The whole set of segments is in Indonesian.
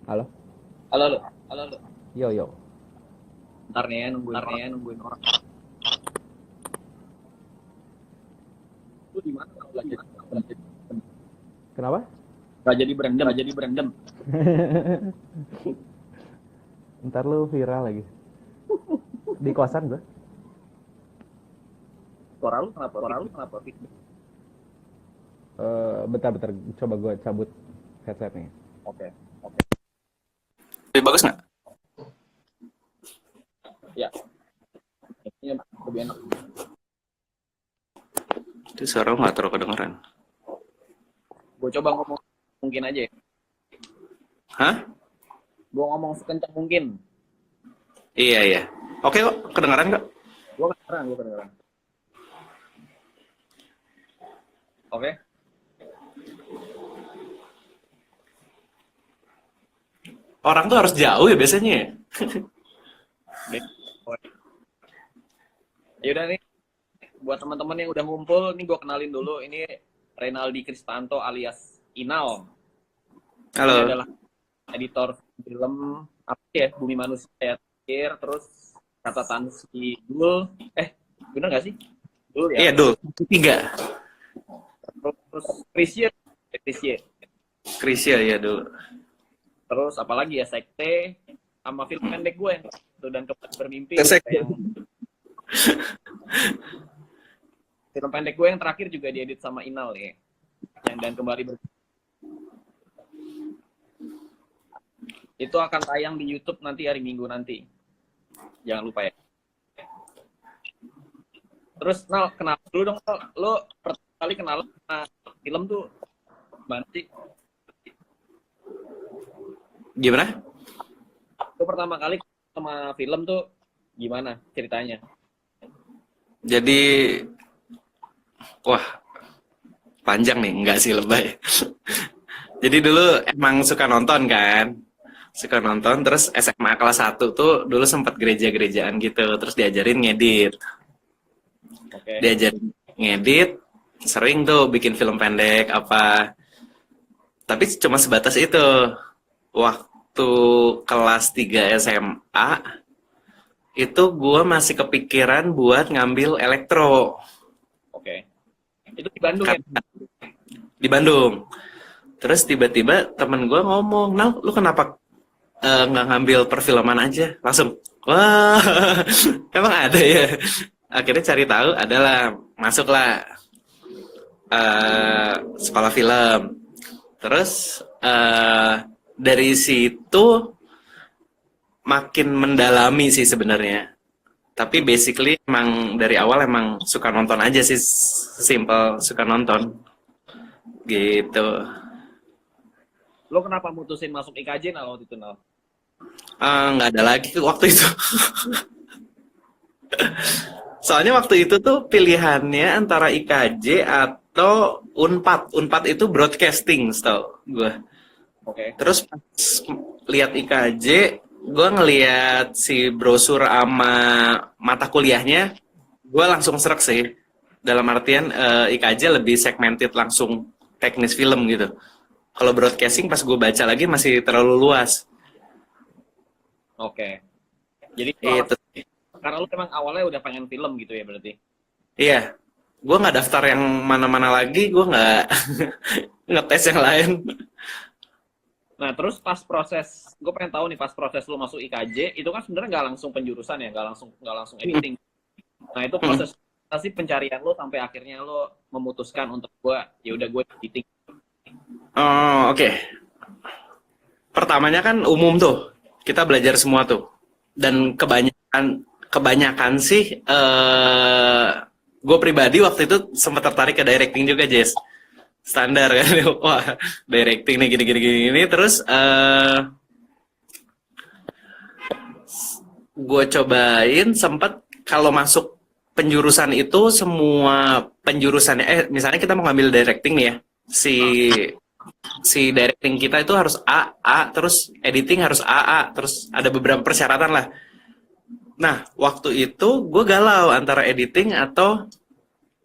Halo? Halo lu, halo lu. Yo, yo. Ntar nih ya nungguin orang. Lu di mana kalau lagi Kenapa? nggak jadi berendam. Ntar lu viral lagi. Di kosan gue. Suara lu kenapa? Bentar-bentar. Coba gue cabut headsetnya. Oke, Lebih bagus nggak? ya. Ini lebih enak. Itu suara lu nggak terlalu kedengeran. Gue coba ngomong mungkin aja ya. Hah? Gue ngomong sekencang mungkin. Iya, iya. Oke kok, kedengeran kok. Gue kedengeran. Oke. Orang tuh harus jauh ya biasanya ya. Ya udah nih, buat teman-teman yang udah ngumpul, nih gue kenalin dulu. Ini Renaldi Kristanto alias Inal. Ini Halo. adalah editor film apa ya, Bumi Manusia ya terakhir, terus catatan si Dul, bener nggak sih? Dul ya. Iya, Dul. Tiga. Terus Krisye. Krisya ya, Dul. Terus apalagi ya, Sekte, sama film pendek gue yang itu dan kembali bermimpi. Sekte. Yang film pendek gue yang terakhir juga diedit sama Inal ya, yang dan kembali bermimpi. Itu akan tayang di YouTube nanti hari Minggu nanti. Jangan lupa ya. Terus Nal, kenal dulu dong Nal. Lo pertama kali kenal sama film tuh gimana sih? Gimana? Lo pertama kali sama film tuh gimana ceritanya? Jadi, wah, panjang nih, enggak sih lebay. Jadi dulu emang suka nonton kan. Suka nonton, terus SMA kelas 1 tuh dulu sempat gereja-gerejaan gitu. Terus diajarin ngedit. Oke. Diajarin ngedit, sering tuh bikin film pendek apa. Tapi cuma sebatas itu. Waktu kelas 3 SMA, itu gue masih kepikiran buat ngambil elektro Oke. Itu di Bandung ya? di Bandung. Terus tiba-tiba temen gue ngomong, "Nal, lu kenapa nggak ngambil perfilman aja?" Langsung, wah, emang ada ya? Akhirnya cari tahu, adalah masuklah sekolah film. Terus dari situ makin mendalami sih sebenarnya. Tapi basically emang dari awal emang suka nonton aja sih, simple suka nonton gitu. Lo kenapa mutusin masuk IKJ Nal waktu itu Nal? Nggak ada lagi waktu itu. Soalnya waktu itu tuh pilihannya antara IKJ atau Unpad. Unpad itu broadcasting, tau gue. Oke. Terus pas lihat IKJ, gue ngeliat si brosur sama mata kuliahnya, gue langsung serak sih. Dalam artian IKJ lebih segmented, langsung teknis film gitu. Kalau broadcasting pas gue baca lagi masih terlalu luas. Oke. Jadi Itu. karena lo emang awalnya udah pengen film gitu ya berarti? Iya, gue nggak daftar yang mana-mana lagi, gue nggak ngetes yang lain. Nah, terus pas proses, gue pengen tahu nih pas proses lo masuk IKJ, itu kan sebenarnya nggak langsung penjurusan ya, nggak langsung editing. Nah, itu proses sih pencarian lo sampai akhirnya lo memutuskan untuk ya udah gue editing. Oh, oke. Pertamanya kan umum tuh, kita belajar semua tuh, dan kebanyakan sih, gue pribadi waktu itu sempat tertarik ke directing juga, Jess. Standar kan, wah directing nih gini, terus gue cobain sempat kalau masuk penjurusan itu semua penjurusannya, misalnya kita mau ngambil directing nih ya, si directing kita itu harus A, terus editing harus A, terus ada beberapa persyaratan lah. Nah, waktu itu gue galau antara editing atau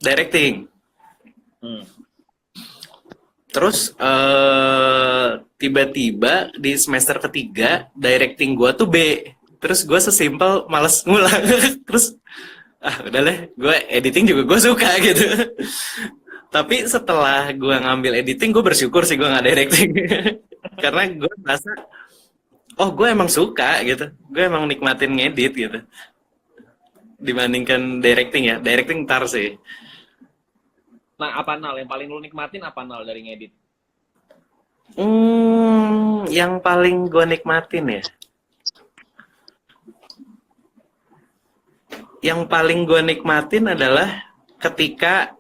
directing. Terus tiba-tiba di semester ketiga directing gua tuh B. Terus gua sesimpel males ngulang. Terus udah deh, gue editing juga gue suka gitu. Tapi setelah gue ngambil editing, gue bersyukur sih gue nggak directing. Karena gue merasa, oh gue emang suka gitu. Gue emang nikmatin ngedit gitu. Dibandingkan directing ya. Directing ntar sih. Nah, apa Nal? Yang paling lu nikmatin apa Nal dari ngedit? Yang paling gue nikmatin ya. Yang paling gue nikmatin adalah ketika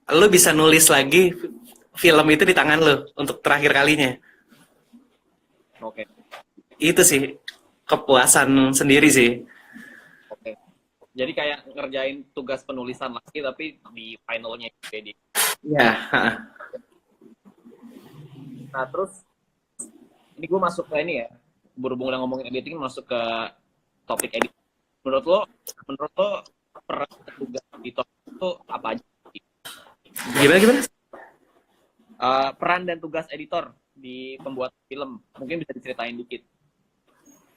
lu bisa nulis lagi film itu di tangan lu untuk terakhir kalinya. Oke. Itu sih kepuasan sendiri sih. Oke. Jadi kayak ngerjain tugas penulisan lagi tapi di finalnya edit. Ya. Nah, terus ini gue masuk ke ini ya. Berhubung udah ngomongin editing, masuk ke topik edit. Menurut lo peran tugas editor itu apa aja? Gimana? Peran dan tugas editor di pembuat film, mungkin bisa diceritain dikit.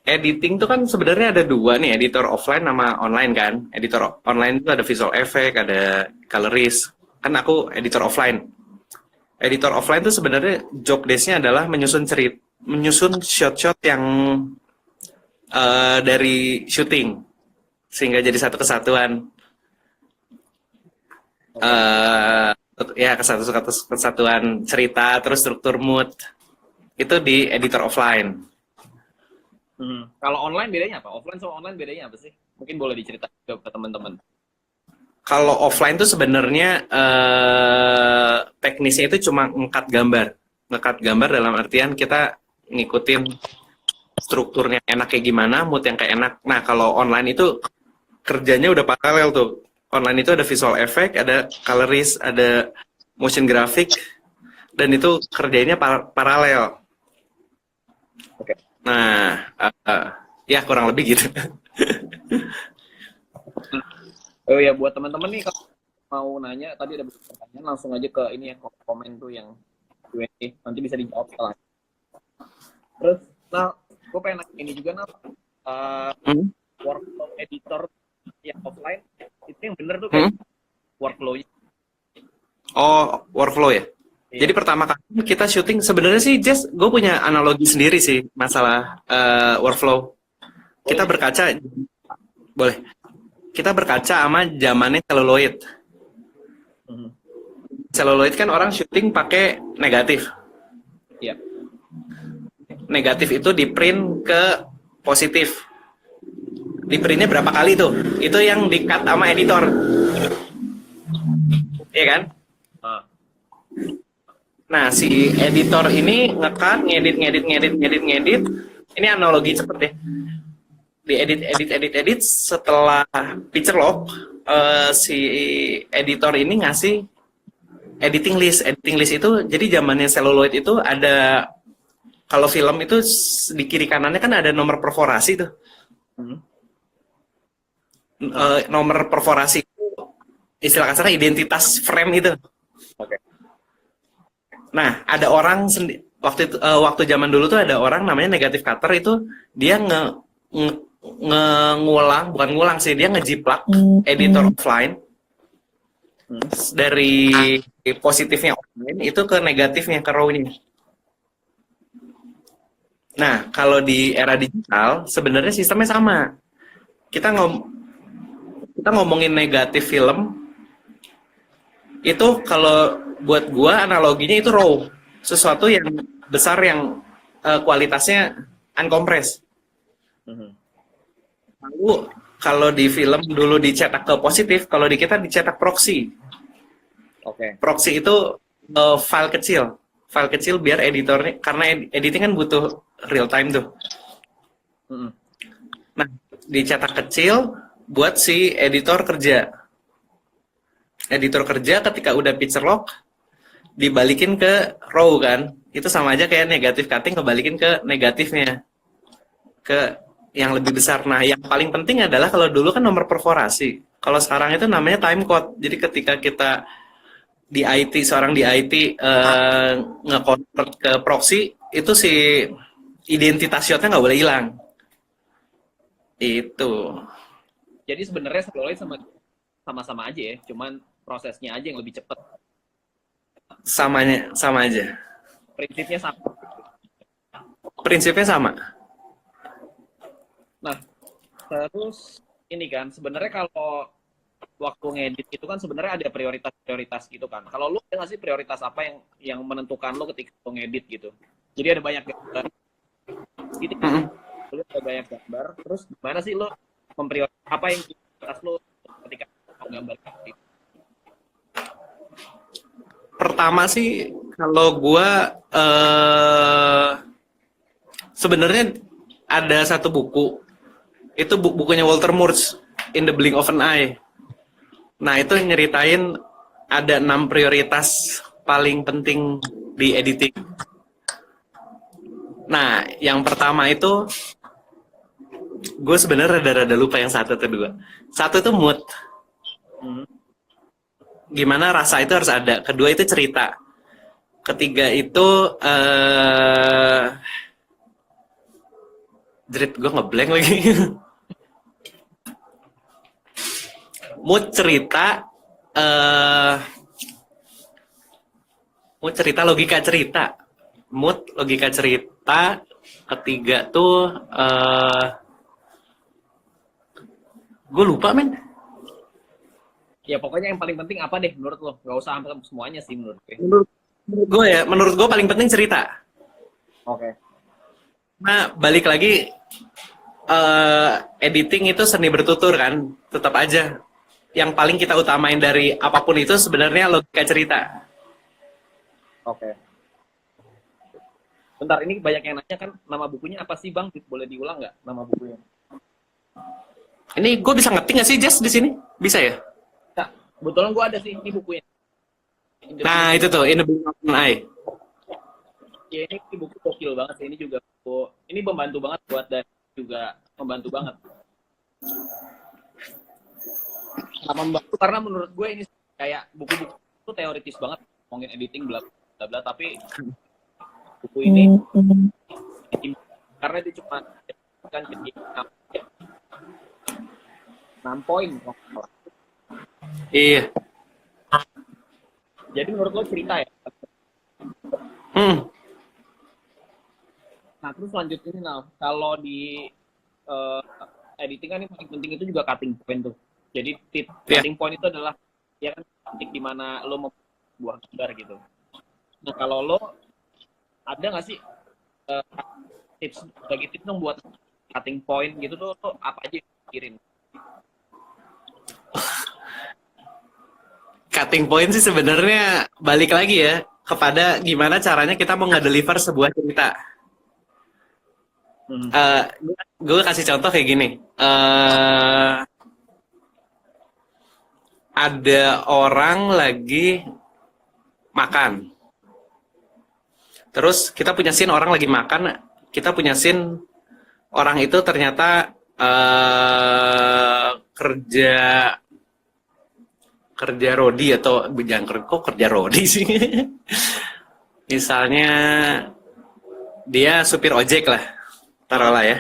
Editing tuh kan sebenarnya ada dua nih, editor offline sama online kan. Editor online itu ada visual effect, ada colorist. Kan aku editor offline. Editor offline tuh sebenarnya job desk-nya adalah menyusun shot-shot yang dari syuting sehingga jadi satu kesatuan. Ya kesatuan cerita terus struktur mood itu di editor offline. Kalau online bedanya apa? Offline sama online bedanya apa sih? Mungkin boleh diceritain ke teman-teman. Kalau offline tuh sebenarnya teknisnya itu cuma ngekat gambar dalam artian kita ngikutin strukturnya enak kayak gimana, mood yang kayak enak. Nah kalau online itu kerjanya udah paralel tuh. Online itu ada visual effect, ada colorist, ada motion graphic, dan itu kerjanya paralel. Oke. Nah, ya kurang lebih gitu. Oh ya, buat teman-teman nih kalau mau nanya, tadi ada pertanyaan, langsung aja ke ini ya, komen tuh yang Q&A, nanti bisa dijawab setelah. Terus, nah, gue pengen nanya ini juga, workflow editor yang offline, itu yang bener tuh kayak workflow-nya. Oh, workflow ya? Iya. Jadi pertama kali kita syuting, sebenarnya sih Jess, gue punya analogi sendiri sih masalah workflow. Kita berkaca, boleh. Kita berkaca sama zamannya celluloid. Celluloid kan orang syuting pakai negatif. Iya. Negatif itu di print ke positif. Di printnya berapa kali tuh? Itu yang di-cut sama editor. Iya kan? Nah, si editor ini nge-cut, ngedit. Ini analogi cepet deh. Di edit. Setelah picture lock, si editor ini ngasih editing list. Editing list itu, jadi zamannya celluloid itu ada, kalau film itu di kiri kanannya kan ada nomor perforasi tuh. Nomor perforasi itu istilah kasarnya identitas frame itu. Oke. Nah, ada orang waktu zaman dulu tuh ada orang namanya negative cutter itu dia bukan ngulang sih, dia ngejiplak editor offline dari positifnya offline itu ke negatifnya ke raw-nya. Nah, kalau di era digital sebenarnya sistemnya sama. Kita ngomongin negatif film itu kalau buat gua analoginya itu raw, sesuatu yang besar yang kualitasnya uncompressed. Lalu kalau di film dulu dicetak ke positif, kalau di kita dicetak proxy. Oke. Proxy itu file kecil biar editornya, karena editing kan butuh real time tuh. Nah, dicetak kecil buat si editor kerja. Editor kerja ketika udah picture lock dibalikin ke raw kan, itu sama aja kayak negatif cutting kebalikin ke negatifnya, ke yang lebih besar. Nah, yang paling penting adalah kalau dulu kan nomor perforasi, kalau sekarang itu namanya time code. Jadi ketika kita di IT, seorang di IT nge-convert ke proxy, itu si identitas shotnya nggak boleh hilang. Itu. Jadi sebenarnya sebetulnya sama-sama aja ya, cuman prosesnya aja yang lebih cepat. Sama aja. Prinsipnya sama. Prinsipnya sama. Nah, terus ini kan sebenarnya kalau waktu ngedit itu kan sebenarnya ada prioritas-prioritas gitu kan. Kalau lu ada nggak sih prioritas apa yang menentukan lu ketika lu ngedit gitu? Jadi ada banyak gambar, gitu kan? Lu ada banyak gambar, terus gimana sih lu memprioritas apa yang prioritas lu ketika mau gambar gitu? Pertama sih kalau gua sebenarnya ada satu buku. Itu bukunya Walter Murch, In the Blink of an Eye. Nah, itu nyeritain ada 6 prioritas paling penting di editing. Nah, yang pertama itu gue sebenarnya rada-rada lupa yang satu atau dua. Satu itu mood. Gimana rasa itu harus ada. Kedua itu cerita. Ketiga itu jerit, gue ngeblank lagi. Mood cerita, logika cerita. Mood, logika cerita. Ketiga tuh, gue lupa men. Ya pokoknya yang paling penting apa deh menurut lo? Gak usah sampai semuanya sih menurut gue. Menurut gue paling penting cerita. Oke. Nah, balik lagi, editing itu seni bertutur kan, tetap aja. Yang paling kita utamain dari apapun itu sebenarnya logika cerita. Oke. Bentar, ini banyak yang nanya kan, nama bukunya apa sih Bang? Boleh diulang nggak nama bukunya? Ini gue bisa ngetik nggak sih Jess di sini? Bisa ya? Nah, kebetulan gue ada sih ini bukunya. Nah itu tuh, In the Blink of an Eye. Ya ini buku gokil banget sih. Ini juga buku, ini membantu banget buat dan juga membantu banget. Nah, membantu karena menurut gue ini kayak buku-buku itu teoritis banget ngomongin editing bla bla bla, tapi buku ini karena dia cuma kan jadi 6 poin. Iya. Jadi menurut lo cerita ya. Nah terus lanjut ini nah, kalau di editing kan yang paling penting itu juga cutting point tuh. Jadi cutting point itu adalah ya kan titik di mana lo mau buat gambar gitu. Nah kalau lo ada nggak sih tips bagi tips dong buat cutting point gitu tuh lo apa aja yang pikirin? Cutting point sih sebenarnya balik lagi ya kepada gimana caranya kita mau nge-deliver sebuah cerita. Gue kasih contoh kayak gini. Ada orang lagi makan. Terus kita punya scene orang lagi makan. Kita punya scene orang itu ternyata kerja rodi atau jangan kok kerja rodi sih. Misalnya dia supir ojek lah, taruhlah ya.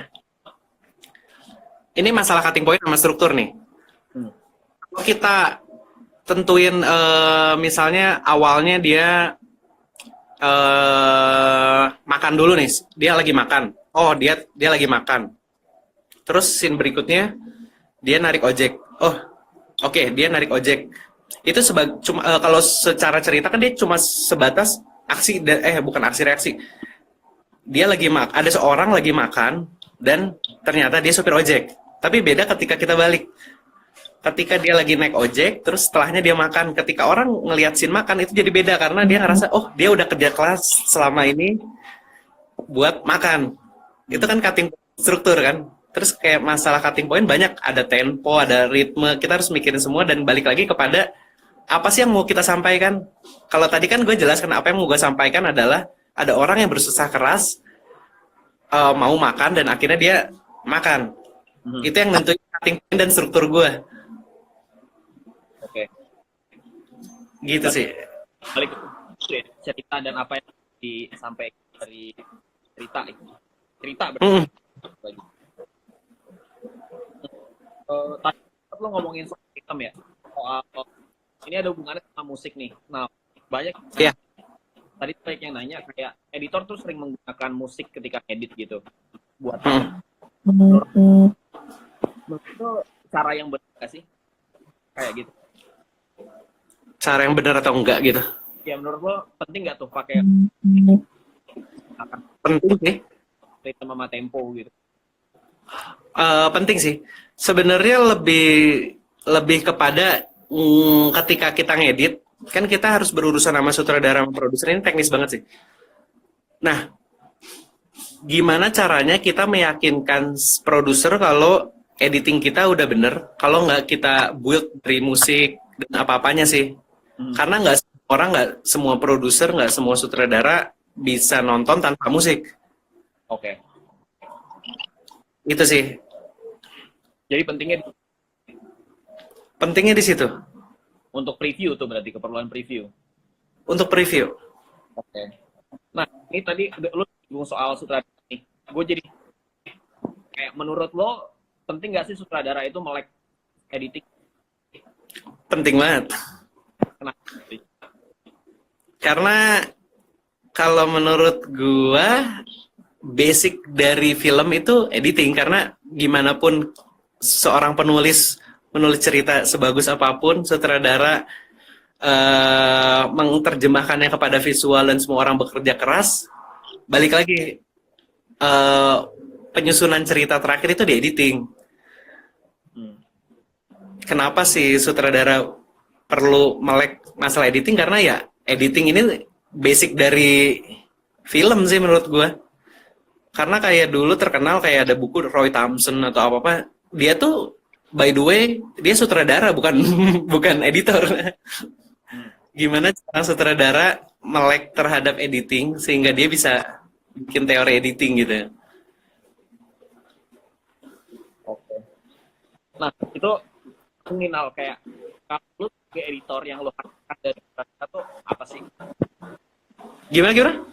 Ini masalah cutting point sama struktur nih. Kalau kita tentuin misalnya awalnya dia makan dulu nih, dia lagi makan. Oh dia lagi makan. Terus scene berikutnya dia narik ojek. Oh oke, dia narik ojek. Itu cuma kalau secara cerita kan dia cuma sebatas aksi bukan aksi reaksi. Dia lagi ada seorang lagi makan dan ternyata dia supir ojek. Tapi beda ketika kita balik. Ketika dia lagi naik ojek, terus setelahnya dia makan. Ketika orang ngelihat scene makan itu jadi beda karena dia ngerasa oh dia udah kerja keras selama ini buat makan. Itu kan cutting struktur kan. Terus kayak masalah cutting point banyak, ada tempo, ada ritme, kita harus mikirin semua dan balik lagi kepada apa sih yang mau kita sampaikan. Kalau tadi kan gue jelaskan apa yang mau gue sampaikan adalah ada orang yang bersusah keras mau makan dan akhirnya dia makan. Itu yang nentuin cutting point dan struktur gue. Oke. Gitu sih. balik ke cerita dan apa yang disampaikan dari cerita itu. Cerita Mm. berarti. Tadi lo ngomongin soal film ya, soal ini ada hubungannya sama musik nih. Nah, banyak Iya. tadi banyak yang nanya kayak editor tuh sering menggunakan musik ketika edit gitu buat Mm. menurut lo cara yang benar gak sih kayak gitu? Cara yang benar atau enggak gitu. Ya menurut lo penting nggak tuh pakai akan Penting sih. ritme sama tempo gitu? Penting sih. Sebenarnya lebih lebih kepada ketika kita ngedit, kan kita harus berurusan sama sutradara sama produser, ini teknis banget sih. Nah, gimana caranya kita meyakinkan produser kalau editing kita udah bener, kalau nggak kita build dari musik dan apa-apanya sih. Karena nggak semua orang, nggak semua produser, nggak semua sutradara bisa nonton tanpa musik. Oke. Itu sih. Jadi Pentingnya di situ. untuk preview tuh berarti keperluan preview. Untuk preview. Oke. Nah, ini tadi lu singgung soal sutradara nih. Gue jadi kayak menurut lo penting nggak sih sutradara itu melek editing? Penting banget. Kenapa? Karena kalau menurut gua basic dari film itu editing, karena gimana pun seorang penulis menulis cerita sebagus apapun, sutradara menterjemahkannya kepada visual dan semua orang bekerja keras, balik lagi penyusunan cerita terakhir itu di editing. Kenapa sih sutradara perlu melek masalah editing? Karena ya editing ini basic dari film sih menurut gua. Karena kayak dulu terkenal kayak ada buku Roy Thompson atau apa-apa, dia tuh by the way dia sutradara bukan bukan editor. Gimana cara sutradara melek terhadap editing sehingga dia bisa bikin teori editing gitu. Oke. Nah, itu nominal kayak kalau lu sebagai editor yang lu harapkan dari sutradara tuh apa sih? Gimana?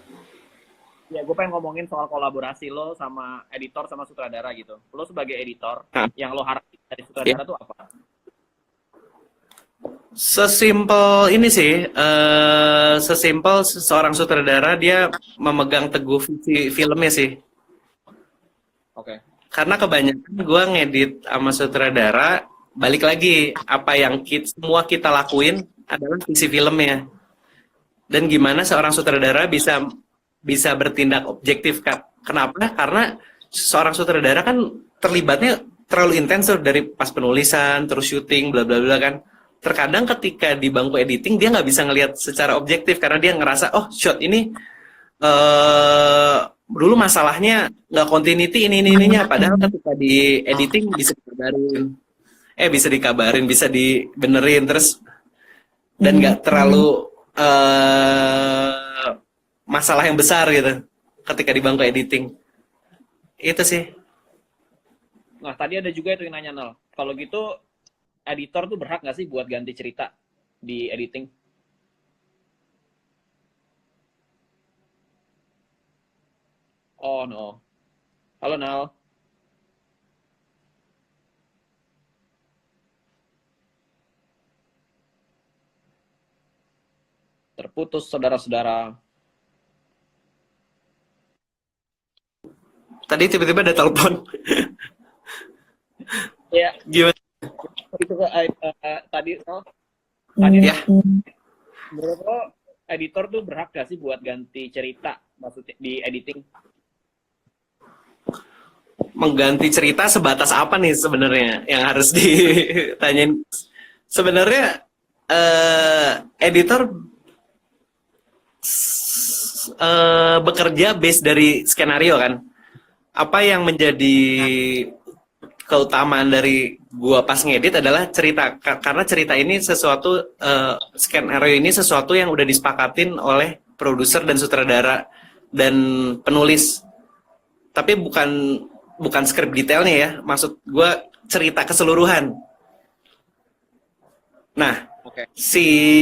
Ya, gue pengen ngomongin soal kolaborasi lo sama editor sama sutradara gitu. Lo sebagai editor, yang lo harapin dari sutradara tuh apa? Sesimpel ini sih, sesimpel seorang sutradara dia memegang teguh visi filmnya sih. Oke. Karena kebanyakan gue ngedit sama sutradara, balik lagi apa yang semua kita lakuin adalah visi filmnya. Dan gimana seorang sutradara bisa bertindak objektif, Kak. Kenapa? Karena seorang sutradara kan terlibatnya terlalu intens dari pas penulisan, terus syuting, bla bla bla kan. Terkadang ketika di bangku editing dia nggak bisa ngelihat secara objektif karena dia ngerasa oh shot ini dulu masalahnya nggak continuity ininya. Padahal ketika di editing bisa dikabarin, bisa dibenerin terus dan nggak terlalu masalah yang besar gitu ketika di bangku editing. Itu sih. Nah, tadi ada juga itu yang nanya, Nel. Kalau gitu, editor tuh berhak nggak sih buat ganti cerita di editing? Oh, no. Halo, Nel. Terputus, saudara-saudara. Tadi tiba-tiba ada telepon. Ya, Gimana? itu tadi ya. Menurut lo, editor tuh berhak gak sih buat ganti cerita maksudnya di editing? Mengganti cerita sebatas apa nih sebenarnya yang harus ditanyain? Sebenarnya editor bekerja base dari skenario kan. Apa yang menjadi keutamaan dari gua pas ngedit adalah cerita, karena cerita ini sesuatu skenario ini sesuatu yang udah disepakatin oleh produser dan sutradara dan penulis, tapi bukan skrip detailnya ya, maksud gua cerita keseluruhan. Nah, si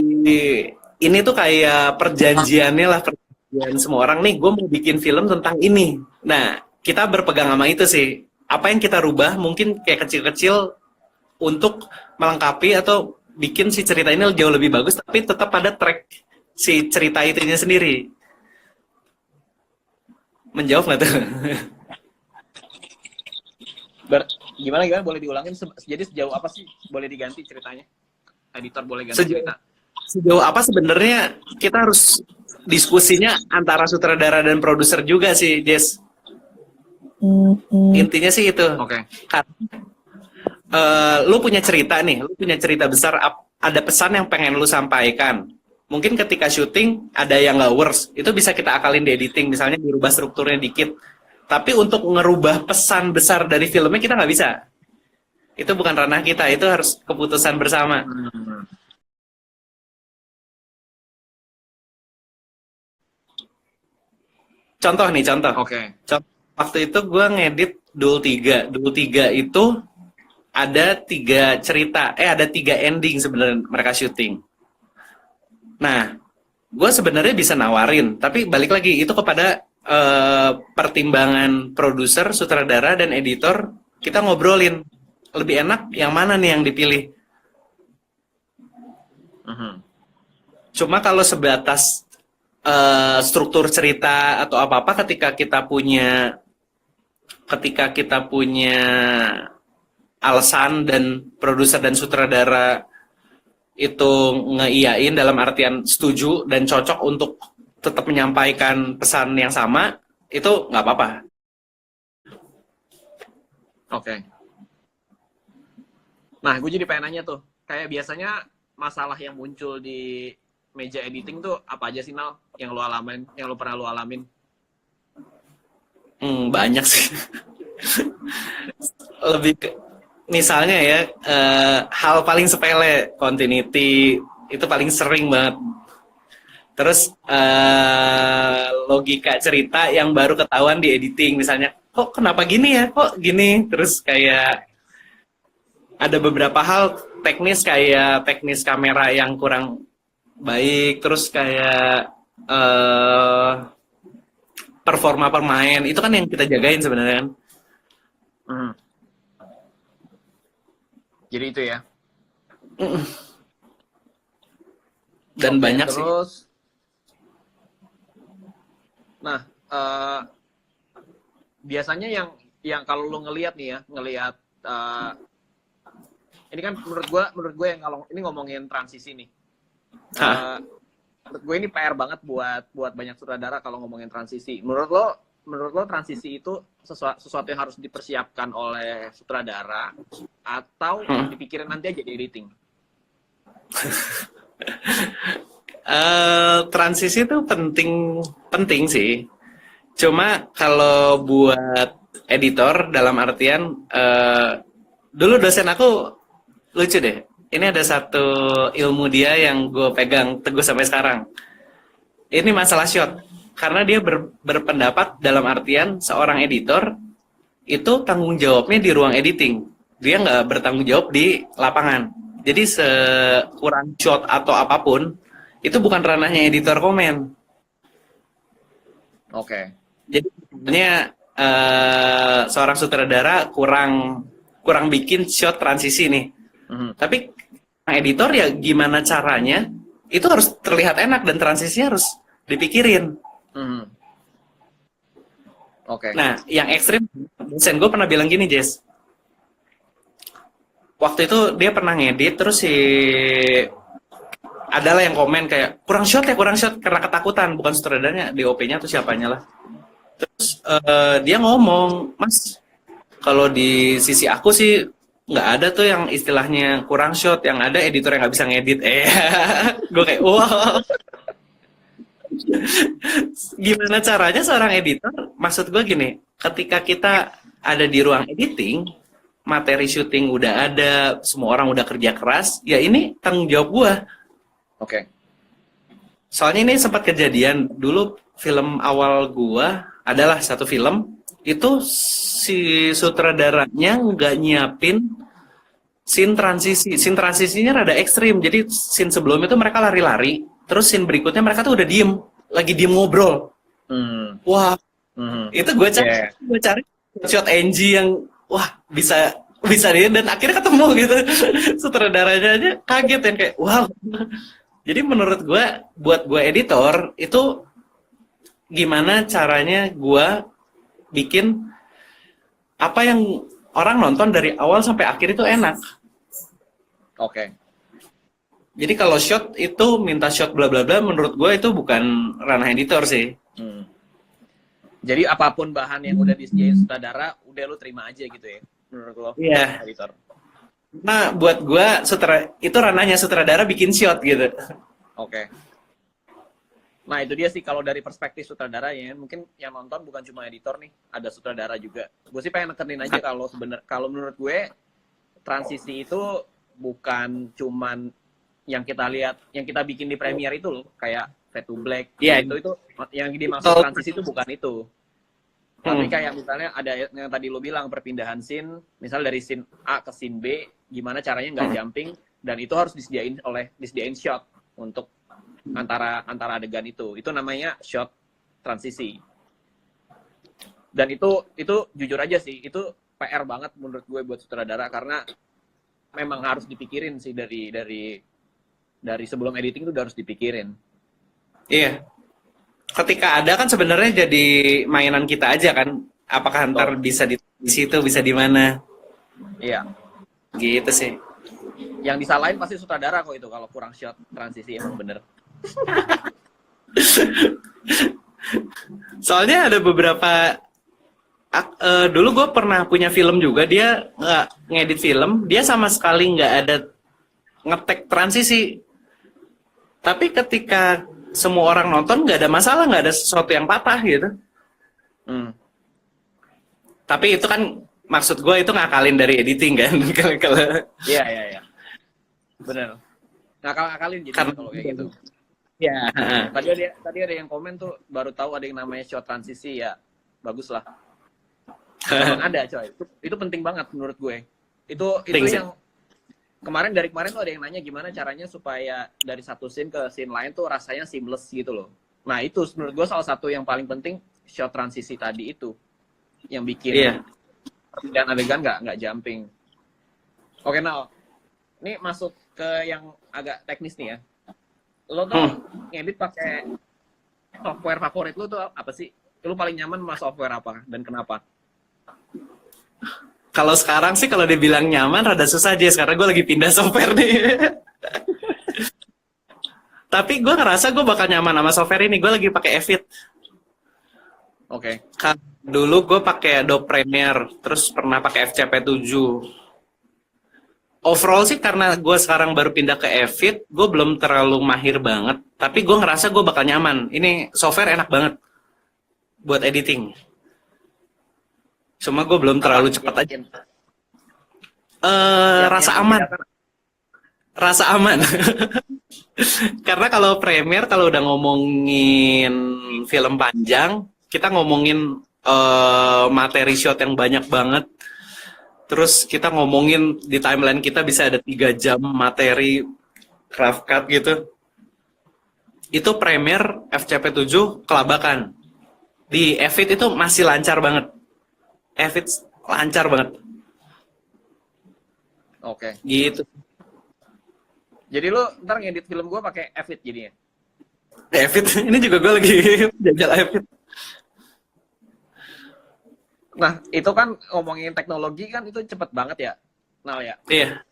ini tuh kayak perjanjiannya lah, perjanjian semua orang nih, gue mau bikin film tentang ini. Nah, kita berpegang sama itu sih. Apa yang kita rubah mungkin kayak kecil-kecil untuk melengkapi atau bikin si cerita ini jauh lebih bagus, tapi tetap ada track si cerita itunya sendiri. Menjawab nggak tuh? Gimana boleh diulangin? Jadi sejauh apa sih boleh diganti ceritanya? Editor boleh ganti Sejauh, cerita. sejauh apa sebenarnya kita harus diskusinya antara sutradara dan produser juga sih, Jess. Intinya sih itu. Oke. Lu punya cerita nih, lu punya cerita besar, ada pesan yang pengen lu sampaikan. Mungkin ketika syuting ada yang nggak works, itu bisa kita akalin di editing, misalnya dirubah strukturnya dikit. Tapi untuk ngerubah pesan besar dari filmnya kita nggak bisa. Itu bukan ranah kita, itu harus keputusan bersama. Contoh nih, contoh. Oke. Waktu itu gue ngedit Dul 3. Dul 3 itu ada 3 cerita, ada 3 ending sebenarnya mereka syuting. Nah, gue sebenarnya bisa nawarin, tapi balik lagi itu kepada pertimbangan produser, sutradara, dan editor. Kita ngobrolin lebih enak yang mana nih yang dipilih. Cuma kalau sebatas struktur cerita atau apa-apa, ketika kita punya alasan dan produser dan sutradara itu ngeiyain dalam artian setuju dan cocok untuk tetap menyampaikan pesan yang sama, itu nggak apa-apa. Oke. Nah, gue jadi pengen nanya tuh, kayak biasanya masalah yang muncul di meja editing tuh apa aja sih, Nal? Yang pernah lo alamin? Banyak sih. Lebih ke, misalnya ya, hal paling sepele, continuity, itu paling sering banget. Terus logika cerita yang baru ketahuan di editing, misalnya, kok kenapa gini ya, kok gini. Terus kayak ada beberapa hal teknis, kayak teknis kamera yang kurang baik, terus kayak performa pemain, itu kan yang kita jagain sebenarnya kan. Jadi itu ya. Dan banyak sih. Terus, nah, biasanya yang kalau lu ngelihat nih ya, ini kan menurut gue yang kalau ini ngomongin transisi nih. Menurut gue ini PR banget buat banyak sutradara kalau ngomongin transisi. Menurut lo transisi itu sesuatu yang harus dipersiapkan oleh sutradara atau dipikirin nanti aja di editing? Transisi itu penting sih. Cuma kalau buat editor, dalam artian dulu dosen aku lucu deh. Ini ada satu ilmu dia yang gue pegang teguh sampai sekarang. Ini masalah shot. Karena dia berpendapat dalam artian seorang editor itu tanggung jawabnya di ruang editing. Dia nggak bertanggung jawab di lapangan. Jadi sekurang shot atau apapun, itu bukan ranahnya editor komen. Oke. Jadi sebenarnya seorang sutradara kurang bikin shot transisi nih. Tapi editor ya gimana caranya itu harus terlihat enak dan transisinya harus dipikirin. Oke. Nah, yang ekstrim, dosen gue pernah bilang gini, Jess. Waktu itu dia pernah ngedit, terus adalah yang komen kayak kurang shot karena ketakutan, bukan sutradaranya, DOP-nya atau siapanya lah. Terus dia ngomong, Mas, kalau di sisi aku sih nggak ada tuh yang istilahnya kurang shot, yang ada editor yang nggak bisa ngedit. Gue kayak wow. Gimana caranya seorang editor? Maksud gue gini, ketika kita ada di ruang editing, materi syuting udah ada, semua orang udah kerja keras, ya ini tanggung jawab gue. Oke. Soalnya ini sempat kejadian dulu, film awal gue adalah satu film itu si sutradaranya nggak nyiapin scene transisi. Scene transisinya rada ekstrim. Jadi scene sebelum itu mereka lari-lari. terus scene berikutnya mereka tuh udah lagi diem ngobrol. Hmm. Wah, Hmm. itu gue Yeah. cari shot NG yang wah bisa dia, dan akhirnya ketemu gitu. Sutradaranya aja kaget yang kayak wow. Jadi menurut gue, buat gue editor itu gimana caranya gue bikin apa yang orang nonton dari awal sampai akhir itu enak. Oke. Jadi kalau shot itu minta shot bla bla bla, menurut gue itu bukan ranah editor sih. Hmm. Jadi apapun bahan yang udah disediain sutradara, udah lu terima aja gitu ya, menurut lo? Iya. Editor. Nah, buat gue itu ranahnya sutradara bikin shot gitu. Oke. Nah itu dia sih kalau dari perspektif sutradara ya, mungkin yang nonton bukan cuma editor nih, ada sutradara juga. Gue sih pengen nekenin aja kalau menurut gue transisi itu bukan cuman yang kita lihat, yang kita bikin di Premiere itu loh, kayak Fade to Black. Iya. Itu yang dimaksud transisi itu bukan itu. Tapi kayak misalnya ada yang tadi lo bilang perpindahan scene, misal dari scene A ke scene B, gimana caranya nggak jumping, dan itu harus disediain shot untuk antara adegan itu namanya shot transisi. Dan itu jujur aja sih, itu PR banget menurut gue buat sutradara, karena memang harus dipikirin sih dari sebelum editing itu udah harus dipikirin. Iya. Ketika ada kan sebenarnya jadi mainan kita aja kan. Apakah ntar bisa di situ, bisa di mana? Iya. Gitu sih. Yang disalahin pasti sutradara kok itu kalau kurang shot transisi, emang bener. Soalnya ada beberapa dulu gue pernah punya film juga, dia ngedit film, dia sama sekali nggak ada ngetek transisi. Tapi ketika semua orang nonton nggak ada masalah, nggak ada sesuatu yang patah gitu. Tapi itu kan maksud gue itu ngakalin dari editing kan. Kalau Iya. Bener. Ngakal-ngakalin jadi kalau kayak gitu. ya. Tadi ada yang komen tuh baru tahu ada yang namanya shot transisi, ya bagus lah. Emang ada coy. Itu penting banget menurut gue. Itu yang dari kemarin tuh ada yang nanya gimana caranya supaya dari satu scene ke scene lain tuh rasanya seamless gitu loh. Nah itu menurut gue salah satu yang paling penting, shot transisi tadi itu yang bikin dan adegan nggak jumping. Oke, Nal, ini masuk ke yang agak teknis nih ya. Lo tuh ngedit pakai software favorit lo tuh apa sih? Lo paling nyaman sama software apa dan kenapa? Kalau sekarang sih kalau dibilang nyaman rada susah aja, karena gue lagi pindah software nih. Tapi gue ngerasa gue bakal nyaman sama software ini. Gue lagi pakai Evit. Oke. Dulu gue pakai Adobe Premiere, terus pernah pakai FCP 7. Overall sih karena gue sekarang baru pindah ke Evit, gue belum terlalu mahir banget. Tapi gue ngerasa gue bakal nyaman. Ini software enak banget buat editing. Cuma gue belum terlalu cepat aja. Rasa aman. Rasa aman. Karena kalau Premiere, kalau udah ngomongin film panjang, kita ngomongin materi shot yang banyak banget. Terus kita ngomongin di timeline kita bisa ada 3 jam materi craft cut gitu. Itu Premiere FCP 7 kelabakan. Di Evit itu masih lancar banget. Evit lancar banget. Oke. Gitu. Jadi lo ntar ngedit film gue pakai Evit jadinya? Evit, ini juga gue lagi jajal Evit. Nah, itu kan ngomongin teknologi kan itu cepet banget ya, Nal ya? Iya.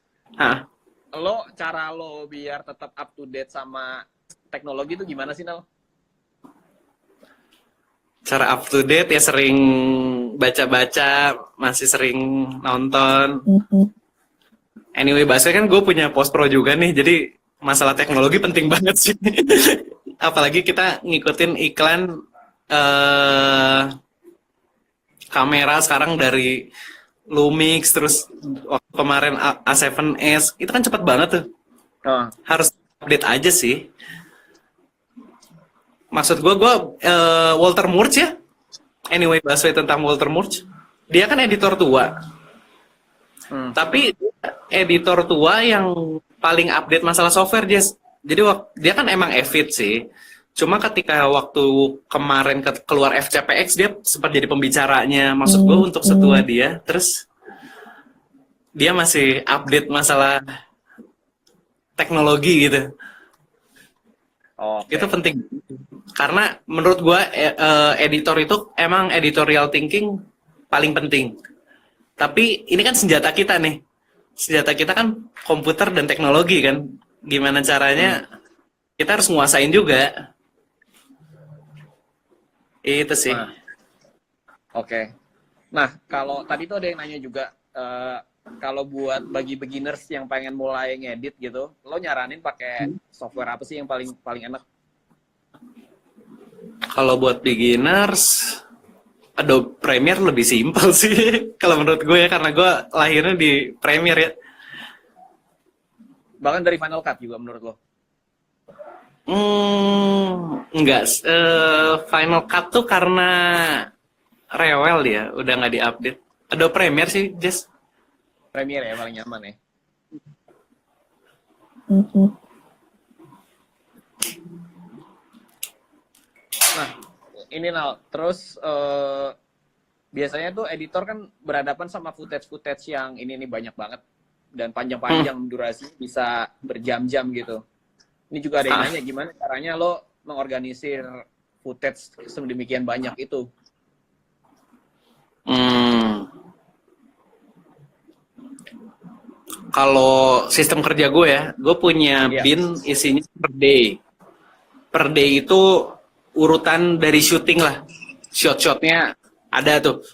Cara lo biar tetap up to date sama teknologi itu gimana sih, Nal? Cara up to date ya sering baca-baca, masih sering nonton. Anyway, bahasanya kan gue punya post pro juga nih, jadi masalah teknologi penting banget sih. Apalagi kita ngikutin iklan kamera sekarang dari Lumix, terus waktu kemarin A7S, itu kan cepet banget tuh. Harus update aja sih. Maksud gue Walter Murch ya. Anyway, bahasa tentang Walter Murch. Dia kan editor tua. Tapi editor tua yang paling update masalah software, Jess. dia kan emang Avid sih. Cuma ketika waktu kemarin keluar FCPX dia sempat jadi pembicaranya. Maksud gue untuk setua dia, terus dia masih update masalah teknologi gitu. Oke. Itu penting. Karena menurut gue editor itu emang editorial thinking paling penting. Tapi ini kan senjata kita nih. Senjata kita kan komputer dan teknologi kan. Gimana caranya kita harus nguasain juga. Itu sih. Nah, oke. Nah, kalau tadi tuh ada yang nanya juga, kalau buat bagi beginners yang pengen mulai ngedit gitu, lo nyaranin pakai software apa sih yang paling enak? Kalau buat beginners, Adobe Premiere lebih simpel sih. Kalau menurut gue ya, karena gue lahirnya di Premiere ya. Bahkan dari Final Cut juga menurut lo? Enggak. Final Cut tuh karena rewel dia, udah nggak diupdate. Adobe Premiere sih, Jess. Premiere ya paling nyaman ya. Nah, ini Nal, terus biasanya tuh editor kan berhadapan sama footage yang ini nih banyak banget dan panjang-panjang durasi bisa berjam-jam gitu. Ini juga ada yang nanya gimana caranya lo mengorganisir footage sedemikian banyak itu. Kalau sistem kerja gue ya, gue punya bin isinya per day. Per day itu urutan dari syuting lah. Shot-shotnya ada tuh.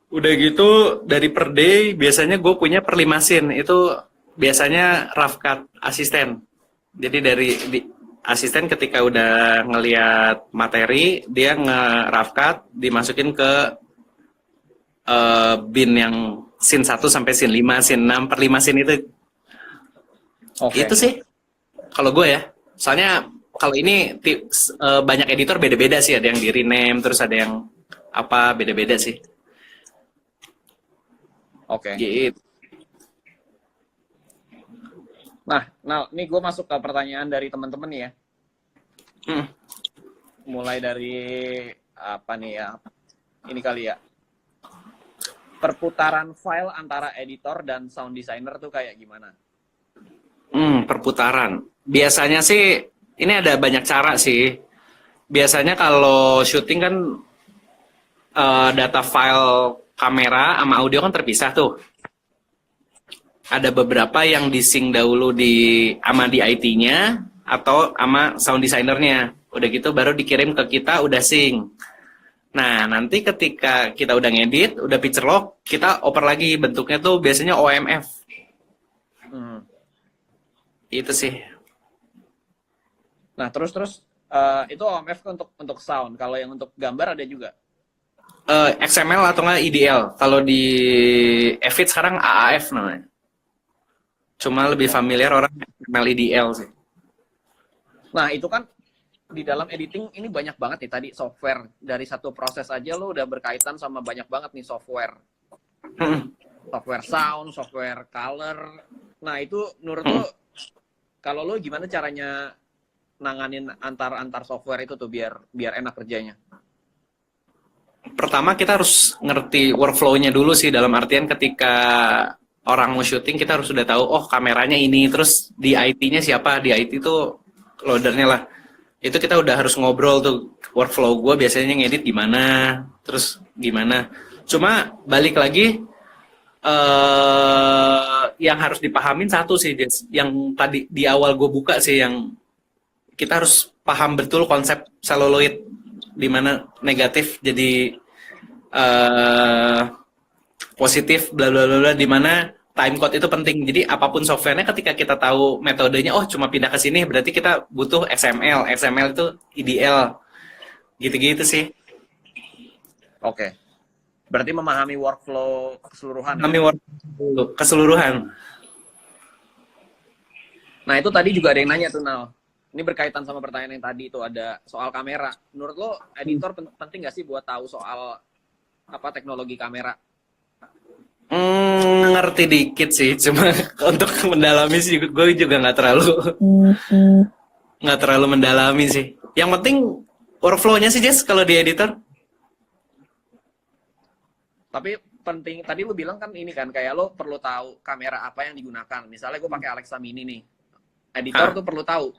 Udah gitu dari per day biasanya gue punya per 5 scene. Itu biasanya rough cut asisten. Jadi asisten ketika udah ngelihat materi, dia nge-rough cut, dimasukin ke bin yang scene 1 sampai scene 5, scene 6, per 5 scene itu. Okay. Itu sih. Kalau gue ya. Soalnya kalau ini banyak editor beda-beda sih. Ada yang di rename, terus ada yang apa, beda-beda sih. Oke. Gitu. Nah, ini gue masuk ke pertanyaan dari teman-teman nih ya. Mulai dari apa nih ya? Ini kali ya. Perputaran file antara editor dan sound designer tuh kayak gimana? Perputaran. Biasanya sih, ini ada banyak cara sih. Biasanya kalau syuting kan data file kamera sama audio kan terpisah tuh. Ada beberapa yang di-sync dahulu sama di IT-nya atau sama sound designer-nya. Udah gitu baru dikirim ke kita udah sync. Nah, nanti ketika kita udah ngedit, udah picture lock, kita oper lagi. Bentuknya tuh biasanya OMF. Itu sih. Nah, terus itu OMF untuk sound. Kalau yang untuk gambar ada juga? XML atau nggak IDL. Kalau di Avid sekarang AAF namanya. Cuma lebih familiar orang XML IDL sih. Nah, itu kan di dalam editing ini banyak banget nih tadi software. Dari satu proses aja lo udah berkaitan sama banyak banget nih software. Software sound, software color. Nah, itu menurut lo, kalau lo gimana caranya nanganin antar software itu tuh biar enak kerjanya? Pertama kita harus ngerti workflow-nya dulu sih, dalam artian ketika orang mau syuting kita harus sudah tahu, oh kameranya ini, terus di IT-nya siapa, di IT itu loadernya lah. Itu kita udah harus ngobrol tuh, workflow gue biasanya ngedit gimana, terus gimana. Cuma balik lagi, yang harus dipahamin satu sih, yang tadi di awal gue buka sih, yang kita harus paham betul konsep celluloid, di mana negatif jadi positif, bla bla bla, di mana time code itu penting. Jadi apapun softwarenya, ketika kita tahu metodenya, oh cuma pindah ke sini, berarti kita butuh XML. XML itu IDL. Gitu-gitu sih. Oke. Berarti memahami workflow keseluruhan. Memahami workflow keseluruhan. Nah, itu tadi juga ada yang nanya tuh, Nal. Ini berkaitan sama pertanyaan yang tadi itu, ada soal kamera. Menurut lo, editor penting nggak sih buat tahu soal apa teknologi kamera? Ngerti dikit sih, cuma untuk mendalami sih gue juga nggak terlalu mendalami sih. Yang penting workflow-nya sih Jess kalau di editor. Tapi penting, tadi lu bilang kan ini kan, kayak lo perlu tahu kamera apa yang digunakan. Misalnya gue pakai Alexa Mini nih. Editor tuh perlu tahu.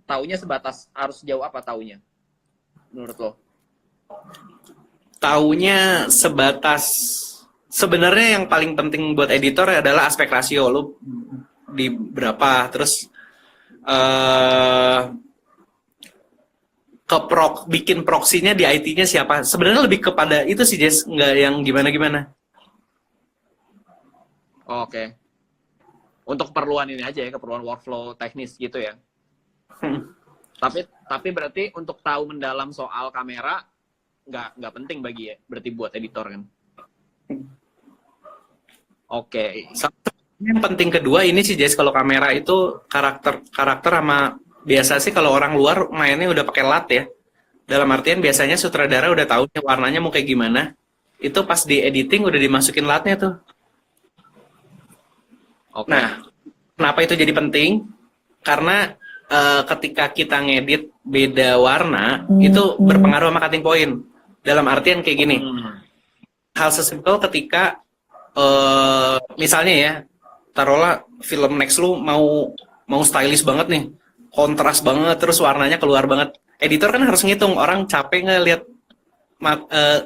Taunya sebatas harus jauh apa taunya? Menurut lo? Taunya sebatas, sebenarnya yang paling penting buat editor adalah aspek rasio lu di berapa, terus bikin proxy-nya di IT-nya siapa. Sebenarnya lebih kepada itu sih Jess, nggak yang gimana-gimana. Oke. Untuk keperluan ini aja ya, keperluan workflow teknis gitu ya. Tapi berarti untuk tahu mendalam soal kamera nggak penting bagi ya, berarti buat editor kan. Oke. Yang penting kedua ini sih Jess, kalau kamera itu karakter sama, biasa sih kalau orang luar mainnya udah pakai LUT ya. Dalam artian biasanya sutradara udah tahu nih warnanya mau kayak gimana. Itu pas di editing udah dimasukin LUT-nya tuh. Oke. Nah, kenapa itu jadi penting? Karena ketika kita ngedit beda warna, itu berpengaruh sama cutting point. Dalam artian kayak gini. Hal sesimpel ketika misalnya ya, taruhlah film next lu mau stylish banget nih, kontras banget, terus warnanya keluar banget. Editor kan harus ngitung orang capek nggak lihat